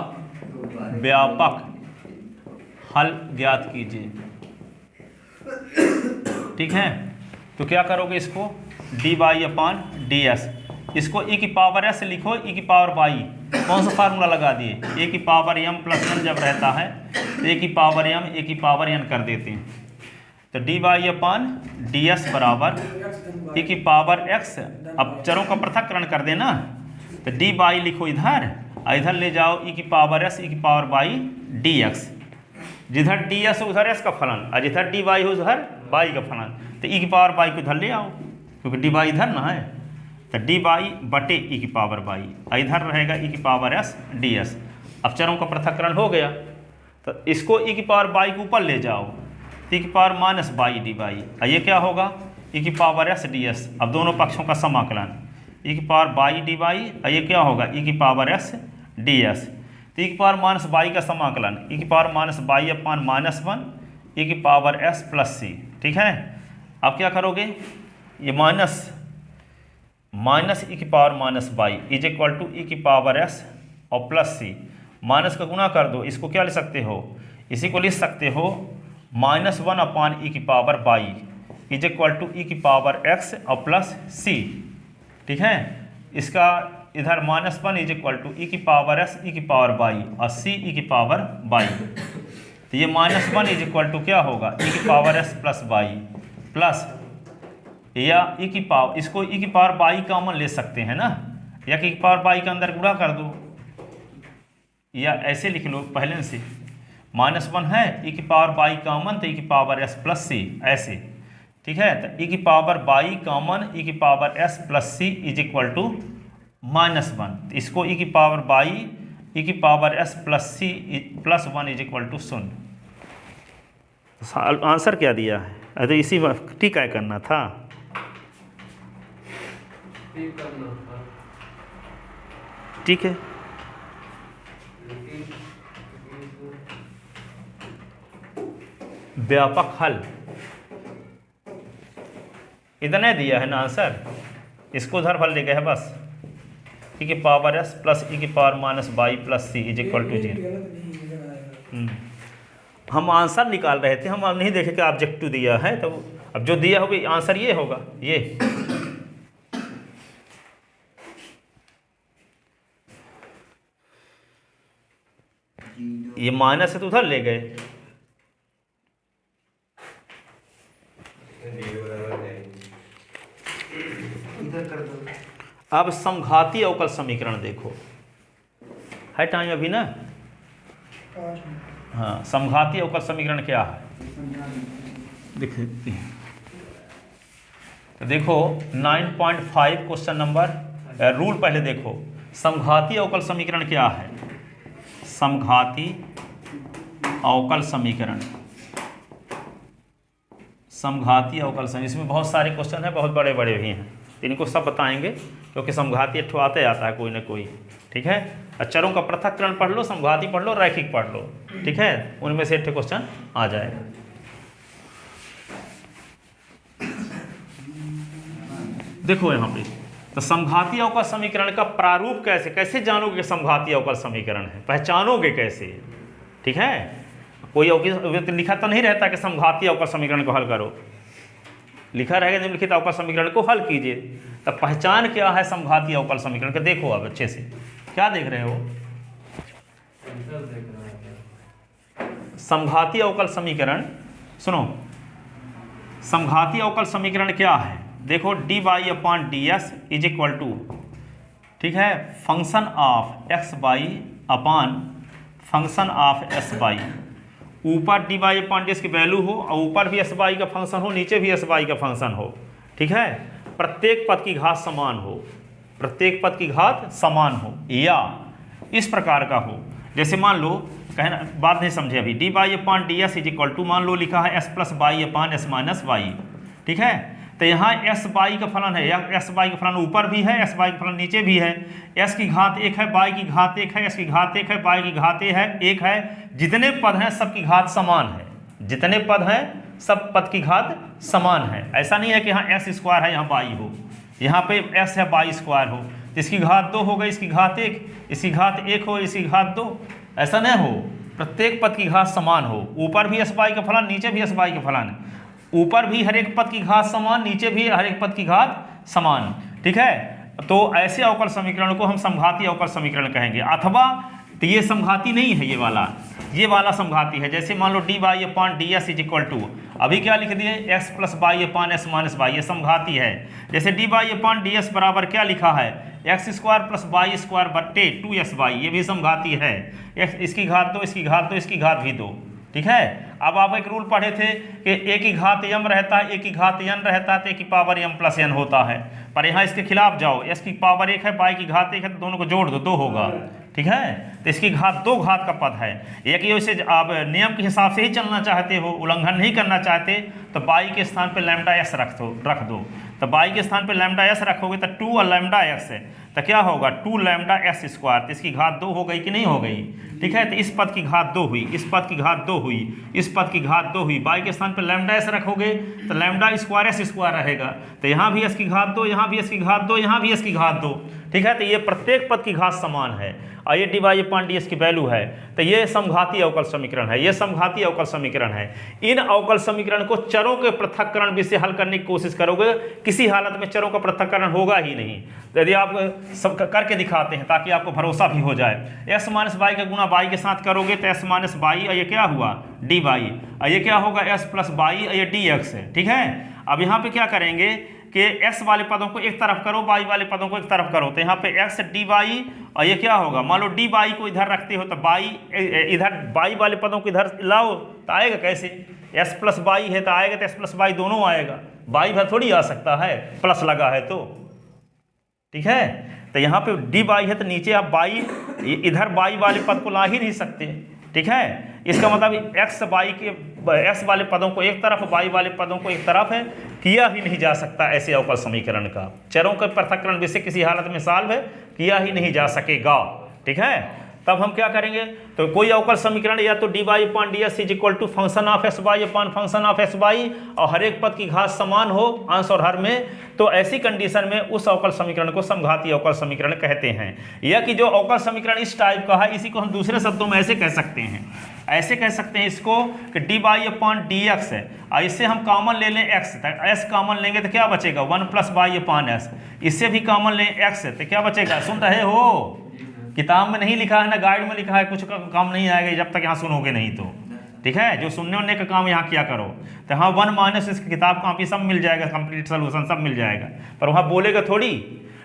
[SPEAKER 1] व्यापक हल ज्ञात कीजिए, ठीक है। तो क्या करोगे, इसको d y upon d s, इसको ई की पावर एस लिखो, ई की पावर वाई, कौन सा फार्मूला लगा दिए, ए की पावर एम प्लस एन जब रहता है तो ए की पावर एम ए की पावर एन कर देते हैं। तो d y upon d s बराबर ई की पावर एक्स, अब चरों का पृथक्करण कर देना, तो डी वाई लिखो इधर, और इधर ले जाओ ई की पावर एस ई की पावर वाई डी एक्स, जिधर डी एस हो उधर एस का फलन, और जिधर डी वाई हो उधर वाई का फलन, तो ई की पावर वाई को इधर ले आओ, क्योंकि डी वाई इधर ना है, तो डी वाई बटे ई की पावर वाई, इधर रहेगा ई की पावर एस डी एस। अब चरों का पृथक्करण हो गया, तो इसको ई की पावर वाई को ऊपर ले जाओ, तो ई की power minus y d y, और ये क्या होगा, ई की पावर एस डी एस। अब दोनों पक्षों का समाकलन, ई की पावर वाई डी वाई, और ये क्या होगा, ई की पावर एस डी एस। तो ई की पावर माइनस वाई का समाकलन, ई की power minus y upon minus 1 e की पावर एस प्लस सी, ठीक है। अब क्या करोगे, ये माइनस ई की power minus y is equal to e की पावर एस और प्लस सी, माइनस का गुणा कर दो, इसको क्या लिख सकते हो, इसी को लिख सकते हो -1 अपॉन ई की power y is equal to e की पावर एक्स और प्लस सी, ठीक है। इसका इधर -1 इज इक्वल टू ई की पावर एस ई की पावर वाई और सी ई की पावर वाई, तो ये -1 इज इक्वल टू क्या होगा, ई की power s plus y plus, या ई की पावर, इसको ई की पावर वाई कॉमन ले सकते हैं ना, या ई की पावर वाई के अंदर गुणा कर दो, या ऐसे लिख लो पहले से, -1 है ई की पावर वाई कॉमन, तो ई की पावर एस प्लस सी ऐसे, ठीक है। तो ई की पावर वाई कॉमन ई की power s plus c is equal to -1, तो इसको ई की पावर वाई ई की power s plus c plus 1 is equal to 0। Answer क्या दिया है, अरे इसी ठीक है करना था,
[SPEAKER 2] ठीक करना था,
[SPEAKER 1] ठीक है।
[SPEAKER 2] लेकिन
[SPEAKER 1] व्यापक हल इतना दिया है ना आंसर, इसको उधर भर ले गए है बस, ई की पावर एस प्लस ई की power minus y plus c is equal to 0। हम आंसर निकाल रहे थे, हम अब नहीं देखे कि ऑब्जेक्टिव दिया है, तो अब जो दिया होगा आंसर ये होगा, ये माइनस है तो उधर ले गए,
[SPEAKER 5] इधर कर दो।
[SPEAKER 1] अब समघाती अवकल समीकरण देखो, है टाइम अभी ना, हाँ। समघाती अवकल समीकरण क्या है देख सकते हैं, तो देखो 9.5 क्वेश्चन नंबर, रूल पहले देखो, समघाती अवकल समीकरण क्या है, समघाती अवकल समीकरण, समघाती अवकल समीकरण, इसमें बहुत सारे क्वेश्चन हैं, बहुत बड़े बड़े भी हैं, इनको सब बताएंगे, क्योंकि समघाती अठो आते आता है कोई ना कोई, ठीक है। अक्षरों का पृथक्करण पढ़ लो, समघाती पढ़ लो, रैखिक पढ़ लो, ठीक है, उनमें से एक क्वेश्चन आ जाएगा। देखो यहाँ पे, तो समघाती अवकल समीकरण का प्रारूप कैसे जानोगे कि समघाती अवकल समीकरण है, पहचानोगे कैसे, ठीक है। कोई लिखा तो नहीं रहता कि समघाती अवकल समीकरण को हल करो, लिखा रहेगा निम्नलिखित अवकल समीकरण को हल कीजिए, तब पहचान क्या है समघाती अवकल समीकरण का देखो अब अच्छे से। क्या देख रहे हो?
[SPEAKER 2] आंसर देख रहा है।
[SPEAKER 1] समघाती अवकल समीकरण। सुनो, समघाती अवकल समीकरण क्या है? देखो dy upon ds is equal to, ठीक है, function of x y upon function of s y. ऊपर dy अपॉन ds की वैल्यू हो और ऊपर भी एस बाई का फंक्शन हो, नीचे भी एस बाई का फंक्शन हो, ठीक है। प्रत्येक पद की घात समान हो, प्रत्येक पद की घात समान हो, या इस प्रकार का हो। जैसे मान लो, कहना बात नहीं समझे अभी, d y upon d s is equal to, मान लो लिखा है s plus y upon s minus y, ठीक है। तो यहाँ एस बाई का फलन है, या एस बाई का फलन ऊपर भी है, एस बाई का फलन नीचे भी है। एस की घात एक है, बाई की घात एक है, एस की घात एक है, बाई की घात एक है। जितने पद हैं सबकी घात समान है, जितने पद हैं सब पद की घात समान है। ऐसा नहीं है कि यहाँ एस स्क्वायर है यहाँ बाई हो, यहाँ पे एस है बाई स्क्वायर हो, इसकी घात 2 हो गई, इसकी घात 1, इसकी घात 1 हो, इसकी घात 2, ऐसा नहीं हो। प्रत्येक पद की घात समान हो, ऊपर भी एस बाई का फलन, नीचे भी एस बाई का फलन, ऊपर भी हर एक पद की घात समान, नीचे भी हर एक पद की घात समान, ठीक है। तो ऐसे अवकल समीकरण को हम समघाती अवकल समीकरण कहेंगे। अथवा तो ये समघाती नहीं है, ये वाला समघाती है। जैसे मान लो d y upon d s is equal to, अभी क्या लिख दिए, x plus y upon s minus y, ये समघाती है। जैसे d y upon d s बराबर क्या लिखा है, x square plus y square बट्टे 2s बाई, ये भी समघाती है। इसकी घात 2, इसकी घात 2, इसकी घात भी 2, ठीक है। अब आप एक रूल पढ़े थे कि ए की घात m रहता है, ए की घात n रहता है, तो ए की पावर m प्लस n होता है। पर यहाँ इसके खिलाफ जाओ, एस की पावर 1 है, बाई की घात 1 है, तो दोनों को जोड़ दो, 2 होगा, ठीक है। तो इसकी घात 2 घात का पद है। एक ये वैसे आप नियम के हिसाब से ही चलना चाहते हो, उल्लंघन नहीं करना चाहते, तो बाई के स्थान पर लैम्डा एस रख दो। तो बाई के स्थान पर लैम्डा एस रखोगे तो 2 और लैम्डा एक्स है, तो क्या होगा 2 लैम्डा एस स्क्वायर, तो इसकी घात 2 हो गई कि नहीं हो गई, ठीक है। तो इस पद की घात 2 हुई, इस पद की घात 2 हुई, इस पद की घात 2 हुई। बाई के स्थान पर लैम्डा एस रखोगे तो लैम्डा स्क्वायर एस स्क्वायर रहेगा, तो यहाँ भी एस की घात 2, यहाँ भी एस की घात 2, यहाँ भी एस की घात 2, ठीक है। तो ये प्रत्येक पद की घात समान है और ये D y upon d S की वैल्यू है। तो ये समघाती अवकल समीकरण है, ये समघाती अवकल समीकरण है। इन अवकल समीकरण को चरों के पृथक्करण विधि से हल करने की कोशिश करोगे, किसी हालत में चरों का पृथक्करण होगा ही नहीं। तो यदि आप सब करके दिखाते हैं ताकि आपको भरोसा भी हो जाए, एस माइनस बाई का गुणा बाई के साथ करोगे तो एस माइनस बाई, और ये क्या हुआ डी बाई, और ये क्या होगा एस प्लस बाई, और ये डी एक्स है, ठीक है। अब यहाँ पे क्या करेंगे कि x वाले पदों को एक तरफ करो, y वाले पदों को एक तरफ करो, तो यहाँ पे x डी बाई, और ये क्या होगा, मान लो डी बाई को इधर रखते हो तो बाई इधर, बाई वाले पदों को इधर लाओ तो आएगा कैसे, s प्लस बाई है तो आएगा, तो s प्लस बाई दोनों आएगा, बाई भर थोड़ी आ सकता है, प्लस लगा है तो, ठीक है। तो यहाँ पे डी बाई है तो नीचे आप बाई, इधर बाई वाले पद को ला ही नहीं सकते, ठीक है। इसका मतलब एक्स बाई के एक्स वाले पदों को एक तरफ, बाई वाले पदों को एक तरफ है, किया ही नहीं जा सकता ऐसे अवकल समीकरण का। चरों के पृथक्करण विधि से किसी हालत में सॉल्व किया ही नहीं जा सकेगा, ठीक है। तब हम क्या करेंगे, तो कोई अवकल समीकरण या तो d y upon d s is equal to function of s y upon function of s y, और हर एक पद की घात समान हो अंश और हर में, तो ऐसी कंडीशन में उस अवकल समीकरण को समघाती अवकल समीकरण कहते हैं। या कि जो अवकल समीकरण इस टाइप का है, इसी को हम दूसरे शब्दों में ऐसे कह सकते हैं, ऐसे कह सकते हैं इसको कि D y upon d x है, और इससे हम कॉमन ले लें एक्स, एस कॉमन लेंगे तो क्या बचेगा 1 प्लस बाई अपॉन एस, इससे भी कॉमन लें एक्स तो क्या बचेगा, सुन रहे हो, किताब में नहीं लिखा है ना गाइड में लिखा है, कुछ काम नहीं आएगा जब तक यहाँ सुनोगे नहीं तो, ठीक है। जो सुनने उनने का काम यहाँ किया करो, तो हाँ 1 माइनस इसकी किताब कॉपी सब मिल जाएगा, कंप्लीट सोल्यूशन सब मिल जाएगा, पर वहाँ बोलेगा थोड़ी,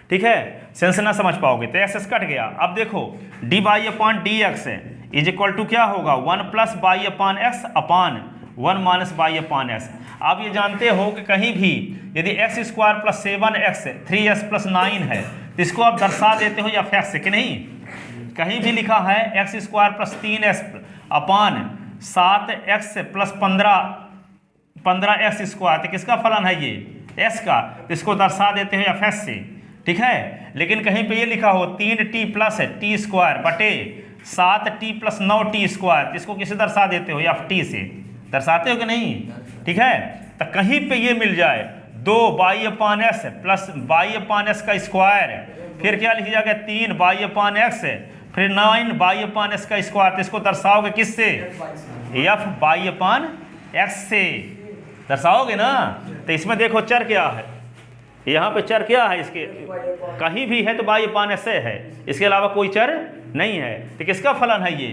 [SPEAKER 1] ठीक है, सेंस ना समझ पाओगे। तो एक्स कट गया। अब देखो d y upon d x is equal to क्या होगा 1 plus y upon x upon 1 minus y upon s. आप ये जानते हो कि कहीं भी यदि x square plus 7x 3s plus 9 है, तो इसको आप दर्शा देते हो या फैक्ट से कि नहीं, कहीं भी लिखा है x square plus 3s upon 7x plus 15x square, तो किसका फलन है ये s का, तो इसको दर्शा देते हो या फैक्ट से, ठीक है। लेकिन कहीं पे ये लिखा हो 3t प्लस टी स्क्वायर बटे 7t प्लस 9t स्क्वायर, तो इसको किसे दर्शा देते हो या टी से दर्शाते हो कि नहीं, ठीक है। तो कहीं पे ये मिल जाए 2 by upon S plus y upon S का स्क्वायर, फिर क्या लिख जाएगा 3 बाई अपॉन एक्स, फिर 9 बाई अपॉन एस का स्क्वायर, तो इसको दर्शाओगे किससे, एफ बाई अपॉन एक्स से दर्शाओगे ना। तो इसमें देखो चर क्या है, यहाँ पे चर क्या है इसके, कहीं भी है तो बाई अपान एस है, इसके अलावा कोई चर नहीं है। तो किसका फलन है ये,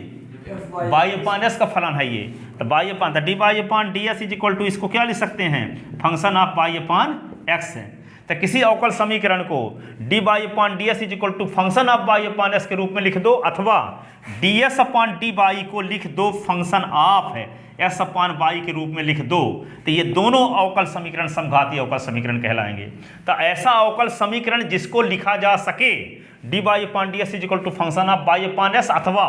[SPEAKER 1] बाई अपान एस का फलन है ये। तो y upon d y upon d s is equal to, इसको क्या लिख सकते हैं, function of y upon x है। तो किसी अवकल समीकरण को d y upon d s is equal to function of y upon s के रूप में लिख दो, अथवा d s upon d y को लिख दो फंक्शन ऑफ है एस अपान बाई के रूप में लिख दो, तो ये दोनों अवकल समीकरण समघाती अवकल समीकरण कहलाएंगे। तो ऐसा अवकल समीकरण जिसको लिखा जा सके d y upon d s is equal to function of y upon s, अथवा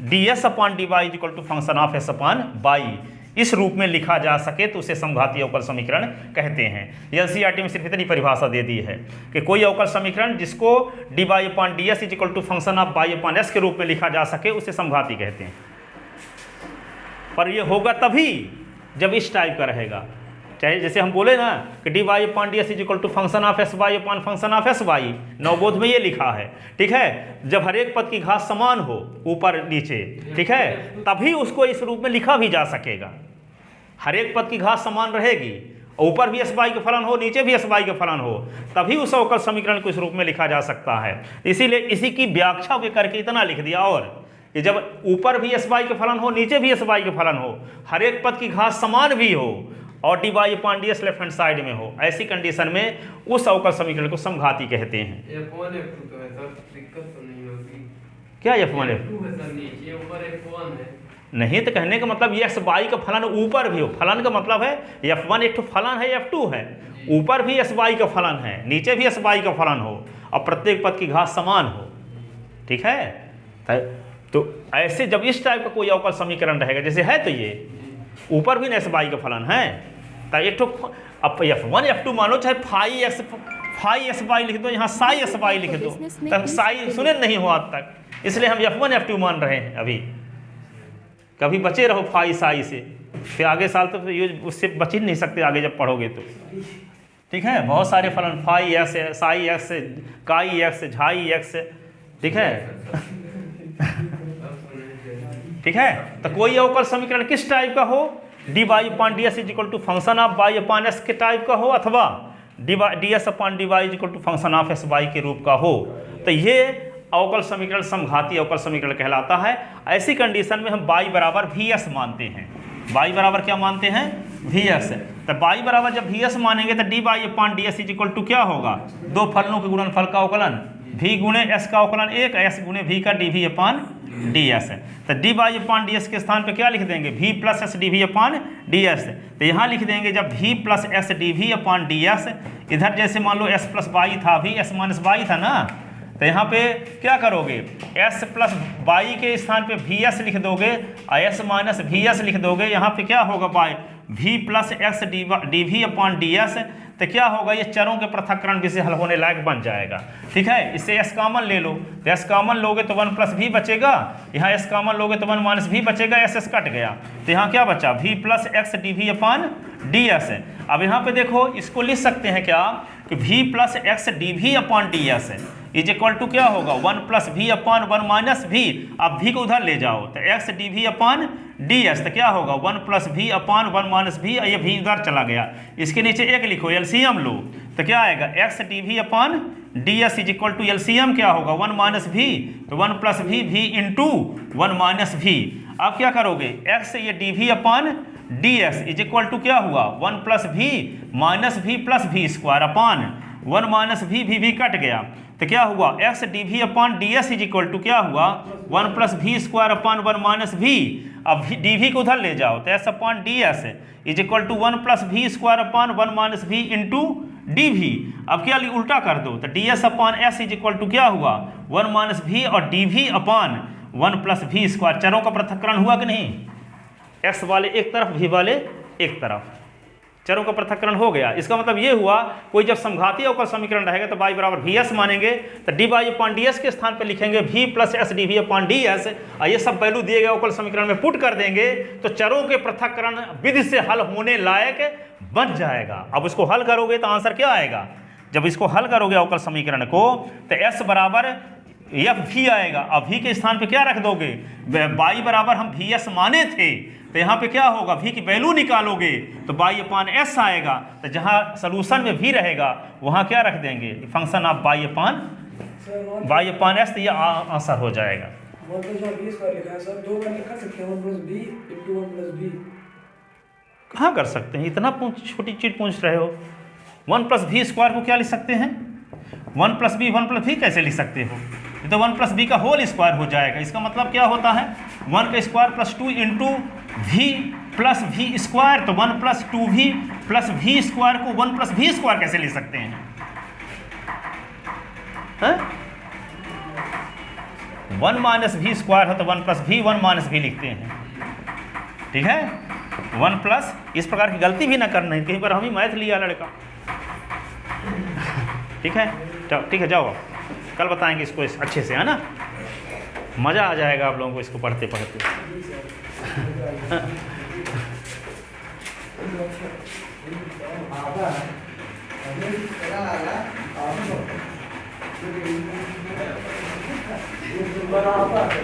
[SPEAKER 1] d s upon d y is equal to function of s upon y, इस रूप में लिखा जा सके तो उसे समघाती अवकल समीकरण कहते हैं। एनसीईआरटी में सिर्फ इतनी परिभाषा दे दी है कि कोई अवकल समीकरण जिसको d y upon d s is equal to function of y upon s के रूप में लिखा जा सके उसे समघाती कहते हैं। पर ये होगा तभी जब इस टाइप का रहेगा, चाहे जैसे हम बोले ना कि d y upon d s is equal to function of s y upon function of s y, Navbodh में ये लिखा है, ठीक है। जब हर एक पद की घात समान हो ऊपर नीचे, ठीक है, तभी उसको इस रूप में लिखा भी जा सकेगा। हर एक पद की घात समान रहेगी, ऊपर भी एस वाई का फलन हो, नीचे भी एस वाई का फलन हो, तभी उस अवकल समीकरण को इस रूप में लिखा जा सकता है। इसीलिए इसी की व्याख्या भी करके इतना लिख दिया, और कि जब ऊपर भी एस वाई का फलन हो, नीचे भी एस वाई का फलन हो, हर एक पद की घात समान भी हो, और d y upon d s left hand side में हो, ऐसी कंडीशन में उस अवकल समीकरण को समघाती कहते हैं।
[SPEAKER 2] F1 F2 तो है सर, दिक्कत तो नहीं होगी।
[SPEAKER 1] क्या F1
[SPEAKER 2] F2 है सर, नीचे ऊपर F1 है।
[SPEAKER 1] नहीं, तो कहने का मतलब ये एस वाई का फलन ऊपर भी हो, फलन का मतलब है F1 एक फलन है, F2 है, ऊपर भी एस वाई का फलन है, नीचे भी एस वाई का फलन हो, और प्रत्येक पद की घात समान हो, ठीक है। तो ऐसे जब इस टाइप का कोई अवकल समीकरण रहेगा, जैसे है तो ये ऊपर भी एस वाई का फलन है, तो एक तो अब F1 F2 मानो चाहे फाई एस वाई लिख दो, यहाँ साई एस वाई लिख दो, तब साई सुने नहीं हो आज तक, इसलिए हम F1 F2 मान रहे हैं। अभी कभी बचे रहो फाई साई से, फिर आगे साल तो उससे बच ही नहीं सकते आगे जब पढ़ोगे तो, ठीक है। बहुत सारे फलन फाई एक्स, साई एक्स, काई एक्स, झाई एक्स, ठीक है, ठीक है। तो कोई अवकल समीकरण किस टाइप का हो, d y upon d s is equal to function of y upon s के टाइप का हो, अथवा d s upon d y is equal to function of s y के रूप का हो, तो ये अवकल समीकरण समघाती अवकल समीकरण कहलाता है। ऐसी कंडीशन में हम y बराबर वी एस मानते हैं। y बराबर क्या मानते हैं, वी एस। तो y बराबर जब वी एस मानेंगे तो d y upon d s is equal to क्या होगा, दो फलनों के गुणनफल का अवकलन, v गुणे s का अवकलन एक, s गुणे v का D V upon d s. तो d y upon d s के स्थान पे क्या लिख देंगे, v plus s d V upon d s. तो यहाँ लिख देंगे जब v plus s d V upon d S, इधर जैसे मान लो s प्लस वाई था, v s माइनस वाई था ना, तो यहाँ पे क्या करोगे, s प्लस वाई के स्थान पे वी एस लिख दोगे, s माइनस वी एस लिख दोगे, यहाँ पे क्या होगा y v plus x d v upon d s. तो क्या होगा, ये चरों के पृथक्करण भी से हल होने लायक बन जाएगा, ठीक है। इससे s कॉमन ले लो, तो s कॉमन लोगे तो 1 प्लस वी बचेगा, यहाँ s कॉमन लोगे तो 1 माइनस वी बचेगा, s कट गया, तो यहाँ क्या बचा, v plus x d v upon d s. अब यहाँ पे देखो इसको लिख सकते हैं क्या कि v plus x d v upon d s is equal to क्या होगा, 1 plus v upon 1 minus v. अब v को उधर ले जाओ तो x d v upon d s, तो क्या होगा 1 plus v upon 1 minus v, ये v उधर चला गया, इसके नीचे एक लिखो, एलसीएम लो, तो क्या आएगा x d v upon d s is equal to LCM क्या होगा 1 माइनस वी, तो 1 plus v v into 1 minus v. अब क्या करोगे, एक्स ये d v upon d s is equal to क्या हुआ 1 plus v minus v plus v square upon 1 minus v cut गया, तो क्या हुआ x d v upon d s is equal to क्या हुआ 1 plus v square upon 1 minus v. अब d v को उधर ले जाओ तो s upon d s is equal to 1 plus v square upon 1 minus v into d v. अब क्या उल्टा कर दो तो d s upon s is equal to क्या हुआ 1 माइनस वी और d v upon 1 plus v square. चरों का पृथक्करण हुआ कि नहीं, एक्स वाले एक तरफ वी वाले एक तरफ, चरों का पृथक्करण हो गया। इसका मतलब ये हुआ कोई जब समघाती अवकल समीकरण रहेगा तो y बराबर वी एस मानेंगे, तो d y upon d s के स्थान पर लिखेंगे v plus s d v upon d s, और ये सब वैल्यू दिए गए अवकल समीकरण में पुट कर देंगे तो चरों के पृथक्करण विधि से हल होने लायक बन जाएगा। अब इसको हल करोगे तो आंसर क्या आएगा, जब इसको हल करोगे अवकल समीकरण को तो s बराबर एफ भी आएगा। अब v के स्थान पे क्या रख दोगे, y बराबर हम वी एस माने थे तो यहाँ पे क्या होगा, v की वैल्यू निकालोगे तो y/s आएगा, तो जहाँ सोल्यूशन में v रहेगा वहाँ क्या रख देंगे, फंक्शन ऑफ y/s, तो ये आंसर हो जाएगा।
[SPEAKER 4] 1 + b स्क्वायर लिखा है सर, 2 बार लिख सकते हैं 1 + b × 1 + b।
[SPEAKER 1] कहाँ कर सकते हैं, इतना छोटी चीज पूछ रहे हो। 1 + v स्क्वायर को क्या लिख सकते हैं, 1 + b 1 + v कैसे लिख सकते हो, ये तो 1 + b का होल स्क्वायर हो जाएगा। इसका मतलब क्या होता है, 1 का स्क्वायर + 2 × v + v स्क्वायर, तो 1 + 2v + v स्क्वायर को 1 + v स्क्वायर कैसे लिख सकते हैं, हैं? 1 - v स्क्वायर हो तो 1 + v 1 - v लिखते हैं, ठीक है। 1 प्लस, इस प्रकार की गलती भी ना करना है, कहीं पर हम ही मैथ लिया लड़का, ठीक है। ठीक है, जाओ कल बताएंगे इसको अच्छे से, है ना, मज़ा आ जाएगा आप लोगों को इसको पढ़ते पढ़ते।
[SPEAKER 4] बड़ा आता है।